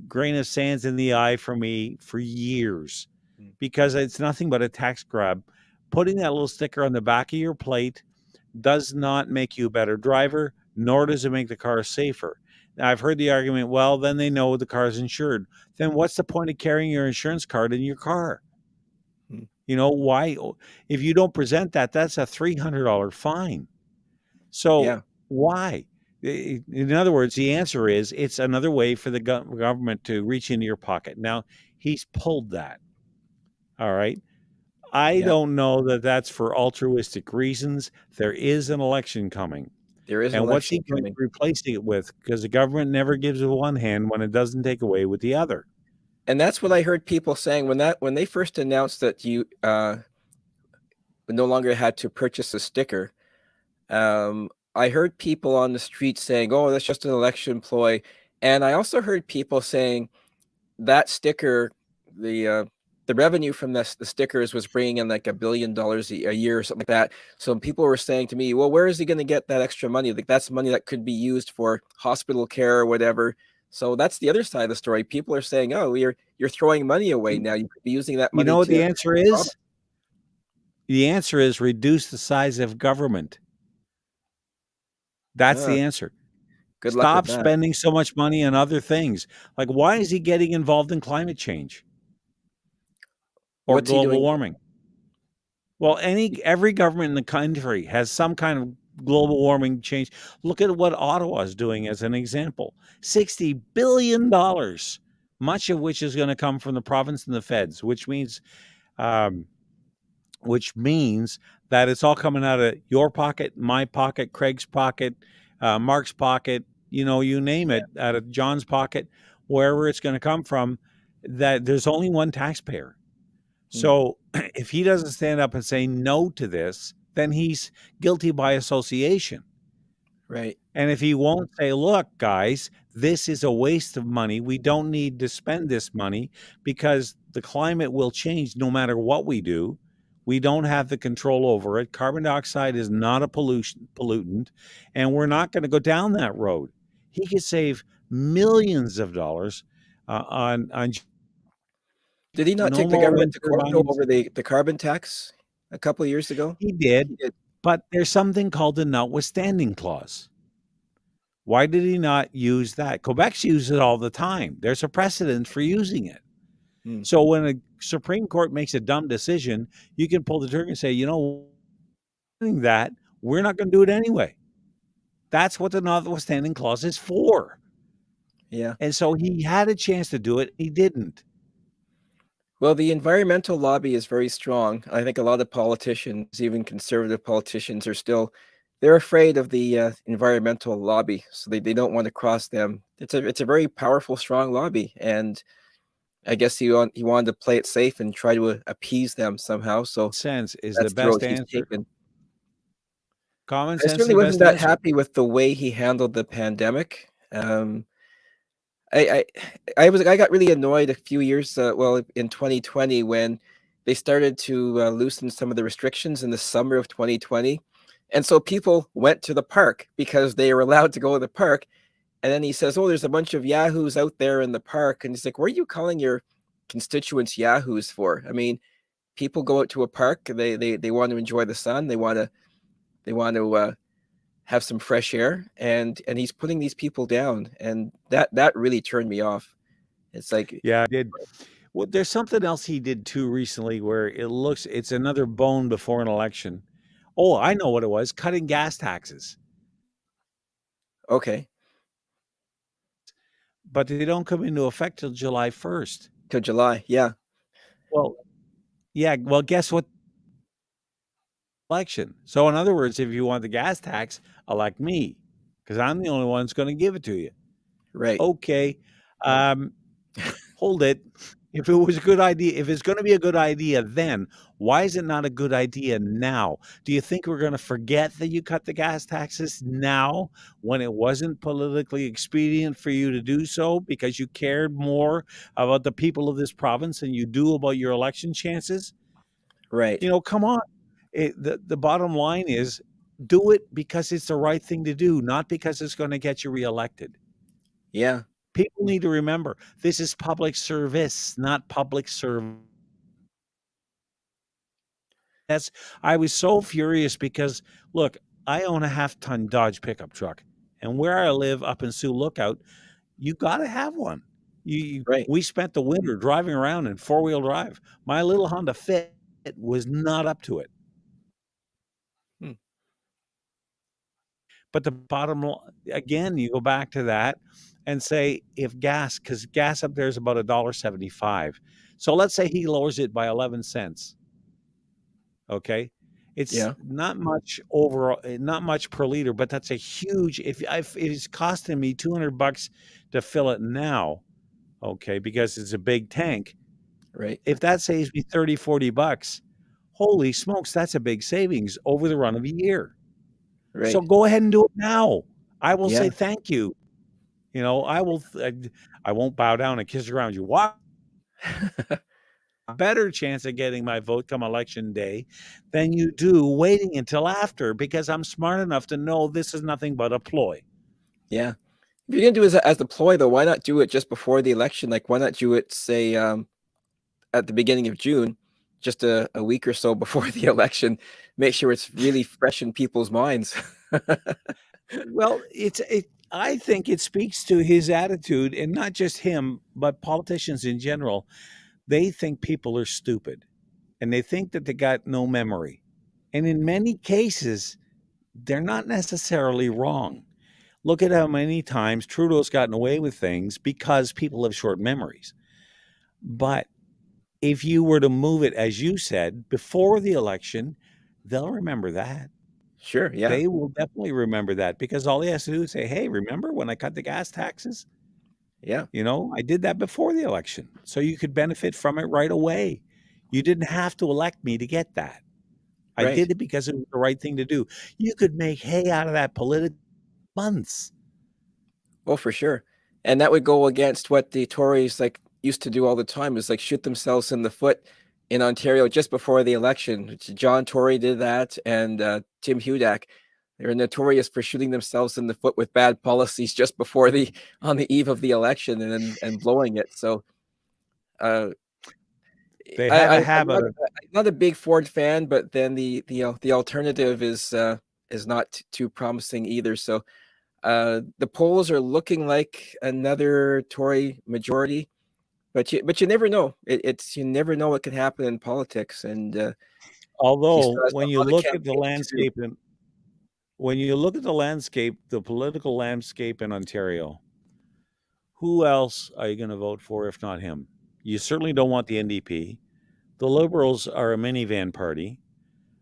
grain of sands in the eye for me for years Mm. because it's nothing but a tax grab. Putting that little sticker on the back of your plate does not make you a better driver, nor does it make the car safer. Now, I've heard the argument, well, then they know the car's insured. Then what's the point of carrying your insurance card in your car? Mm. You know, why? If you don't present that, that's a $300 fine. So Yeah. why? In other words, the answer is it's another way for the government to reach into your pocket. Now, he's pulled that. All right. I Yeah. don't know that that's for altruistic reasons. There is an election coming. There is an And what's he election going to coming. replace it with? Because the government never gives with one hand when it doesn't take away with the other. And that's what I heard people saying when they first announced that you no longer had to purchase a sticker. I heard people on the street saying, "Oh, that's just an election ploy," and I also heard people saying that sticker, the revenue from the stickers was bringing in like $1 billion a year or something like that. So people were saying to me, "Well, where is he going to get that extra money? Like that's money that could be used for hospital care or whatever." So that's the other side of the story. People are saying, "Oh, you're throwing money away now. You could be using that You money know what to." the answer is? The answer is reduce the size of government. That's Uh, the answer. Good luck with Stop that. spending so much money on other things. Like, why is he getting involved in climate change or What's he global doing? warming? Well, every government in the country has some kind of global warming change. Look at what Ottawa is doing as an example. $60 billion, much of which is going to come from the province and the feds, um, which means that it's all coming out of your pocket, my pocket, Craig's pocket, Mark's pocket, you name it, out of John's pocket, wherever it's going to come from, that there's only one taxpayer. So if he doesn't stand up and say no to this, then he's guilty by association. Right. And if he won't say, look, guys, this is a waste of money. We don't need to spend this money because the climate will change no matter what we do. We don't have the control over it. Carbon dioxide is not a pollutant, and we're not going to go down that road. He could save millions of dollars on Did he not no take the more government wind to court though turbines. over the carbon tax a couple of years ago? He did, He did. but there's something called the notwithstanding clause. Why did he not use that? Quebec's use it all the time. There's a precedent for using it. Hmm. So when a Supreme Court makes a dumb decision, you can pull the trigger and say, that we're not going to do it anyway. That's what the notwithstanding clause is for. Yeah. And so he had a chance to do it. He didn't. Well, the environmental lobby is very strong. I think a lot of politicians, even conservative politicians, they're afraid of the environmental lobby, so they don't want to cross them. It's a very powerful, strong lobby, and I guess he wanted to play it safe and try to appease them somehow. So Sense is the that's the road best he's answer. taken. Common I sense is certainly the wasn't best that answer. happy with the way he handled the pandemic. I I got really annoyed a few years well in 2020 when they started to loosen some of the restrictions in the summer of 2020, and so people went to the park because they were allowed to go to the park. And then he says, "Oh, there's a bunch of yahoos out there in the park," and he's like, "What are you calling your constituents yahoos for? I mean, people go out to a park, they want to enjoy the sun, they want to have some fresh air, and he's putting these people down, and that really turned me off. It's like, Yeah, I did. Well, there's something else he did too recently where it's another bone before an election. Oh, I know what it was, cutting gas taxes. okay, But they don't come into effect till July 1st. till July, yeah, Well, yeah, well, guess what? Election. So in other words, if you want the gas tax, elect me because I'm the only one that's going to give it to you. right, Okay. Um, hold it. If it was a good idea, if it's going to be a good idea then, why is it not a good idea now? Do you think we're going to forget that you cut the gas taxes now when it wasn't politically expedient for you to do so because you cared more about the people of this province than you do about your election chances? right, Come on. The bottom line is do it because it's the right thing to do, not because it's going to get you reelected. yeah, People need to remember this is public service, not public service. I was so furious because look, I own a half-ton Dodge pickup truck, and where I live up in Sioux Lookout, you got to have one. right, We spent the winter driving around in four-wheel drive. My little Honda Fit was not up to it. hmm, But the bottom again, you go back to that and say if gas, because gas up there is about $1.75. So let's say he lowers it by 11 cents. Okay. It's yeah, not much per liter, but that's a huge, if it's costing me $200 to fill it now, okay, because it's a big tank. right, If that saves me 30, $40, holy smokes, that's a big savings over the run of a year. So right, go ahead and do it now. I will say yeah, thank you. I won't bow down and kiss around you. Why? A better chance of getting my vote come election day than you do waiting until after because I'm smart enough to know this is nothing but a ploy. yeah. If you're gonna do it as the ploy, though, why not do it just before the election? Like, why not do it, say, at the beginning of June, just a week or so before the election? Make sure it's really fresh in people's minds. Well, I think it speaks to his attitude and not just him, but politicians in general. They think people are stupid and they think that they got no memory. And in many cases, they're not necessarily wrong. Look at how many times Trudeau's gotten away with things because people have short memories. But if you were to move it, as you said, before the election, they'll remember that. Sure, yeah, They will definitely remember that because all he has to do is say, hey, remember when I cut the gas taxes? yeah, I did that before the election. So you could benefit from it right away. You didn't have to elect me to get that. I right. did it because it was the right thing to do. You could make hay out of that political months. Oh, for sure. And that would go against what the Tories like used to do all the time, is like shoot themselves in the foot in Ontario just before the election. John Tory did that, and Tim Hudak. They're notorious for shooting themselves in the foot with bad policies just before the on the eve of the election and blowing it. So uh, They have a I'm habit not of I'm not a big Ford fan, but then the alternative is not too promising either. So the polls are looking like another Tory majority, but you never know. It's you never know what can happen in politics, and he although still has a lot of campaigning to do. when you look at the landscape, the political landscape in Ontario, who else are you going to vote for if not him? You certainly don't want the NDP. The Liberals are a minivan party.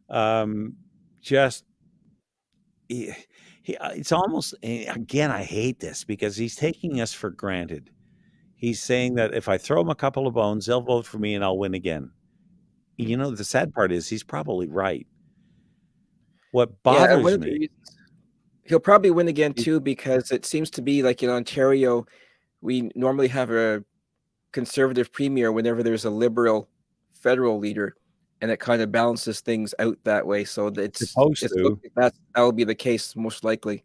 Um, just it's almost again. I hate this because he's taking us for granted. He's saying that if I throw him a couple of bones, they'll vote for me and I'll win again. Hmm. The sad part is he's probably right. What Yeah, and one bothers of the me reasons he'll probably win again is too, because it seems to be like in Ontario, we normally have a conservative premier whenever there's a liberal federal leader, and it kind of balances things out that way. So supposed it's to. looking that will be the case most likely.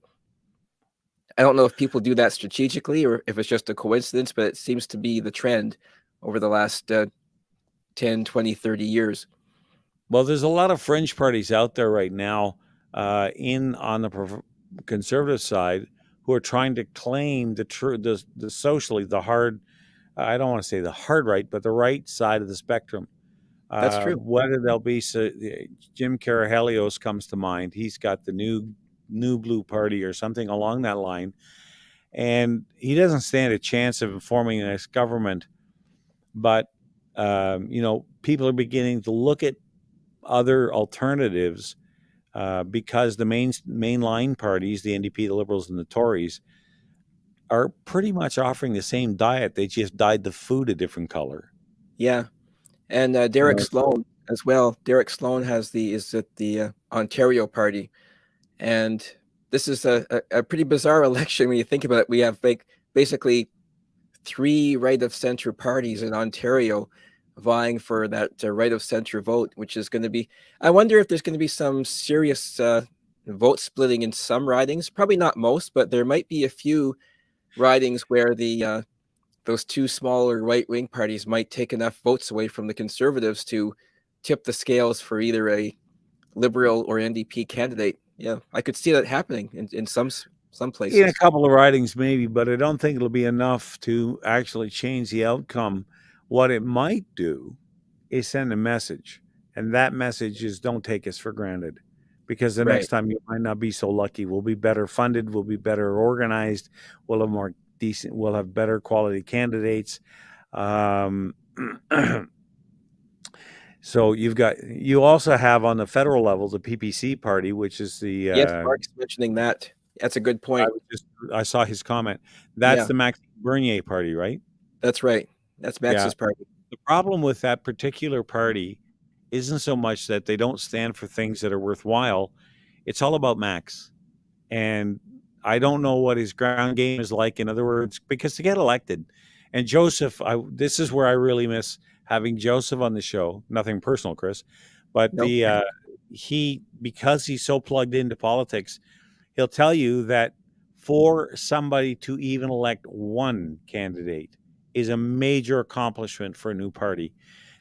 I don't know if people do that strategically or if it's just a coincidence, but it seems to be the trend over the last 10, 20, 30 years. Well, there's a lot of fringe parties out there right now on the conservative side who are trying to claim the socially the hard. I don't want to say the hard right, but the right side of the spectrum. That's true. Whether they'll be Jim Carahelios comes to mind. He's got the new blue party or something along that line, and he doesn't stand a chance of forming a next government. But people are beginning to look at other alternatives because the mainline parties, the NDP, the Liberals, and the Tories, are pretty much offering the same diet. They just dyed the food a different color. Yeah. And Derek Sloan as well. Derek Sloan is at the Ontario Party, and this is a pretty bizarre election when you think about it. We have basically 3 right of center parties in Ontario vying for that right of center vote, which is going to be. I wonder if there's going to be some serious vote splitting in some ridings. Probably not most, but there might be a few ridings where those 2 smaller right-wing parties might take enough votes away from the Conservatives to tip the scales for either a Liberal or NDP candidate. Yeah, I could see that happening in some places. In a couple of ridings, maybe, but I don't think it'll be enough to actually change the outcome. What it might do is send a message, and that message is don't take us for granted, because the next time you might not be so lucky. We'll be better funded, we'll be better organized, we'll have better quality candidates. So you also have on the federal level the PPC party, which is the yes, Mark's mentioning that. That's a good point. I saw his comment. That's the Maxime Bernier party, right? That's right. That's Max's party. The problem with that particular party isn't so much that they don't stand for things that are worthwhile. It's all about Max. And I don't know what his ground game is like. In other words, because to get elected, and Joseph, this is where I really miss having Joseph on the show. Nothing personal, Chris, but because he's so plugged into politics, he'll tell you that for somebody to even elect one candidate is a major accomplishment for a new party,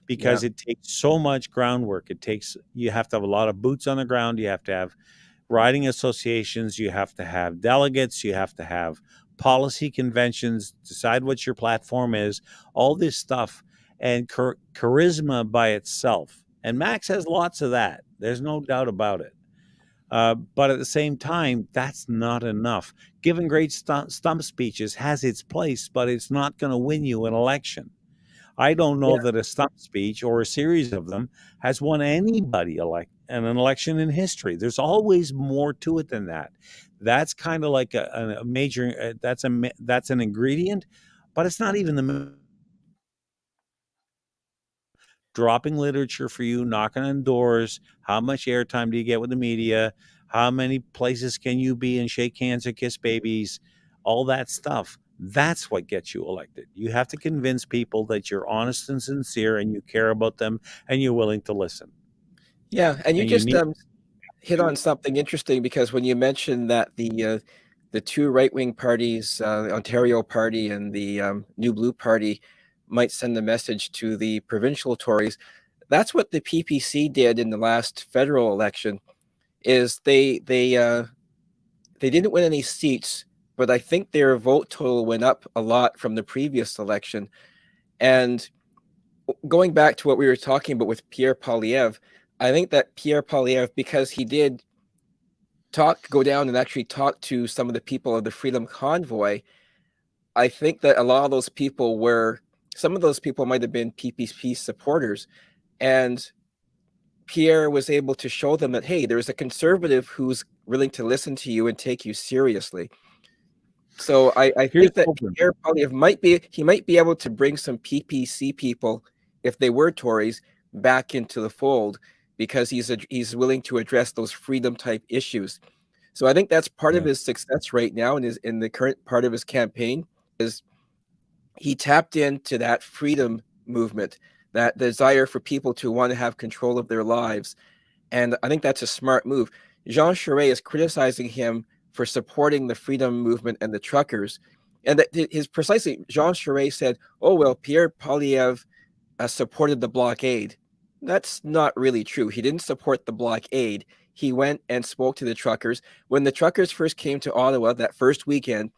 because it takes so much groundwork. You have to have a lot of boots on the ground. You have to have riding associations. You have to have delegates. You have to have policy conventions, decide what your platform is, all this stuff, and charisma by itself. And Max has lots of that. There's no doubt about it. But at the same time, that's not enough. Giving great stump speeches has its place, but it's not going to win you an election. I don't know that a stump speech or a series of them has won anybody an election in history. There's always more to it than that. That's kind of like a major. That's an ingredient, but it's not even the dropping literature for you, knocking on doors. How much airtime do you get with the media? How many places can you be and shake hands or kiss babies? All that stuff. That's what gets you elected. You have to convince people that you're honest and sincere and you care about them and you're willing to listen. Yeah, and you just hit on something interesting, because when you mentioned that the 2 right-wing parties, the Ontario Party and the New Blue Party, might send a message to the provincial Tories, that's what the PPC did in the last federal election. Is they didn't win any seats, but I think their vote total went up a lot from the previous election. And going back to what we were talking about with Pierre Poilievre, I think that Pierre Poilievre, because he did go down and actually talk to some of the people of the Freedom Convoy, I think that a lot of those people some of those people might have been PPP supporters. And Pierre was able to show them that, hey, there's a conservative who's willing to listen to you and take you seriously. So I think that Pierre Poilievre might be able to bring some PPC people, if they were Tories, back into the fold, because he's willing to address those freedom type issues. So I think that's part of his success right now in the current part of his campaign is he tapped into that freedom movement, that desire for people to want to have control of their lives. And I think that's a smart move. Jean Charest is criticizing him for supporting the freedom movement and the truckers. And that Jean Charest said, oh, well, Pierre Poilievre supported the blockade. That's not really true. He didn't support the blockade. He went and spoke to the truckers. When the truckers first came to Ottawa that first weekend,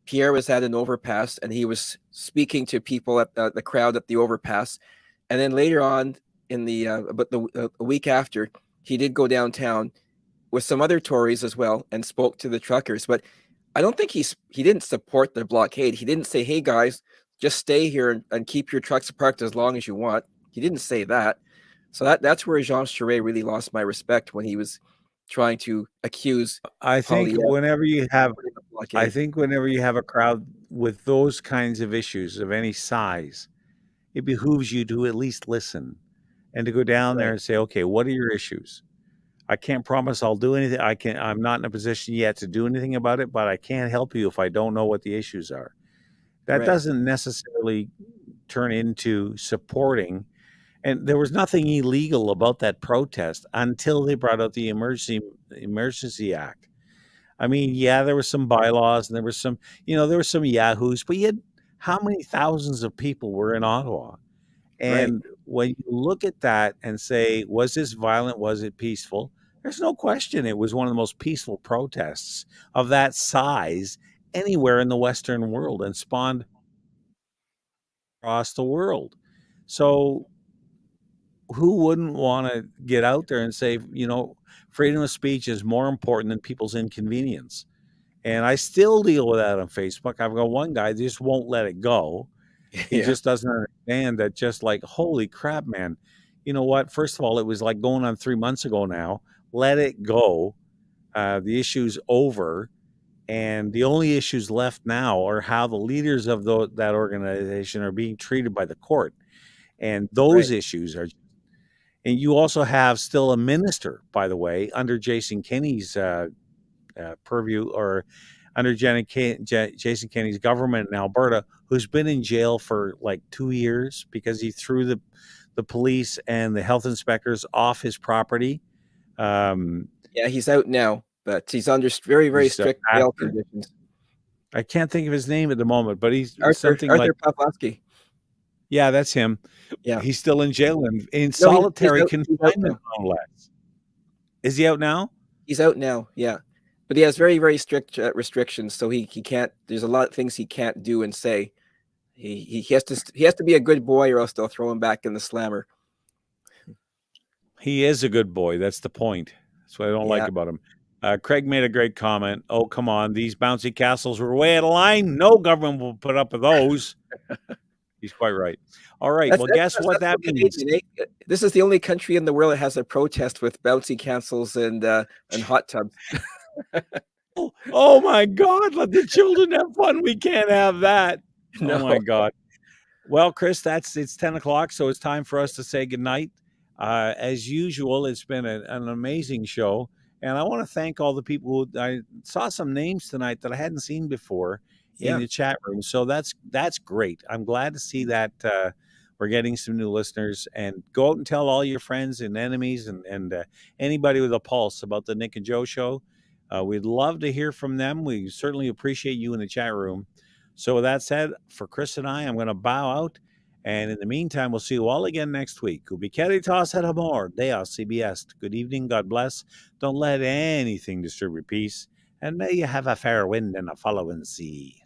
Pierre was at an overpass and he was speaking to people at the crowd at the overpass. And then later on in a week after, he did go downtown with some other Tories as well and spoke to the truckers. But I don't think he didn't support the blockade. He didn't say, hey guys, just stay here and keep your trucks parked as long as you want. He didn't say that. So that's where Jean Charest really lost my respect when he was trying to accuse. I think Poilievre whenever you have, of the blockade. I think whenever you have a crowd with those kinds of issues of any size, it behooves you to at least listen and to go down there Right. and say, okay, what are your issues? I can't promise I'll do anything. I'm not in a position yet to do anything about it, but I can't help you if I don't know what the issues are. That Right. doesn't necessarily turn into supporting. And there was nothing illegal about that protest until they brought out the Emergency Act. I mean, yeah, there were some bylaws and there was some, there were some yahoos, but you had how many thousands of people were in Ottawa? Right. And when you look at that and say, was this violent? Was it peaceful? There's no question it was one of the most peaceful protests of that size anywhere in the Western world and spawned across the world. So who wouldn't want to get out there and say, freedom of speech is more important than people's inconvenience? And I still deal with that on Facebook. I've got one guy that just won't let it go. He Yeah. just doesn't understand that, just like, holy crap, man. You know what? First of all, it was like going on 3 months ago now. Let it go. The issue's over. And the only issues left now are how the leaders of that organization are being treated by the court. And those Right. issues are. And you also have still a minister, by the way, under Jason Kenney's purview, or under Jason Kenney's government in Alberta, who's been in jail for like 2 years because he threw the police and the health inspectors off his property. Yeah, he's out now, but he's under very, very strict bail conditions. I can't think of his name at the moment, but he's Arthur Pawlowski. Yeah, that's him. Yeah. He's still in jail in solitary confinement, no less. Is he out now? He's out now, yeah. But he has very, very strict restrictions, so he can't. There's a lot of things he can't do and say. He has to be a good boy, or else they'll throw him back in the slammer. He is a good boy. That's the point. That's what I don't like about him. Craig made a great comment. Oh, come on. These bouncy castles were way out of line. No government will put up with those. He's quite right. All right. Guess what that means? This is the only country in the world that has a protest with bouncy castles and hot tubs. Oh, my God. Let the children have fun. We can't have that. No. Oh, my God. Well, Chris, it's 10 o'clock, so it's time for us to say goodnight. As usual, it's been an amazing show. And I want to thank all the people I saw some names tonight that I hadn't seen before in the chat room. So that's great. I'm glad to see that we're getting some new listeners. And go out and tell all your friends and enemies and anybody with a pulse about the Nick and Joe show. We'd love to hear from them. We certainly appreciate you in the chat room. So with that said, for Chris and I'm going to bow out. And in the meantime, we'll see you all again next week. Ubiqueritas et amor, Deus CBS. Good evening. God bless. Don't let anything disturb your peace. And may you have a fair wind and a following sea.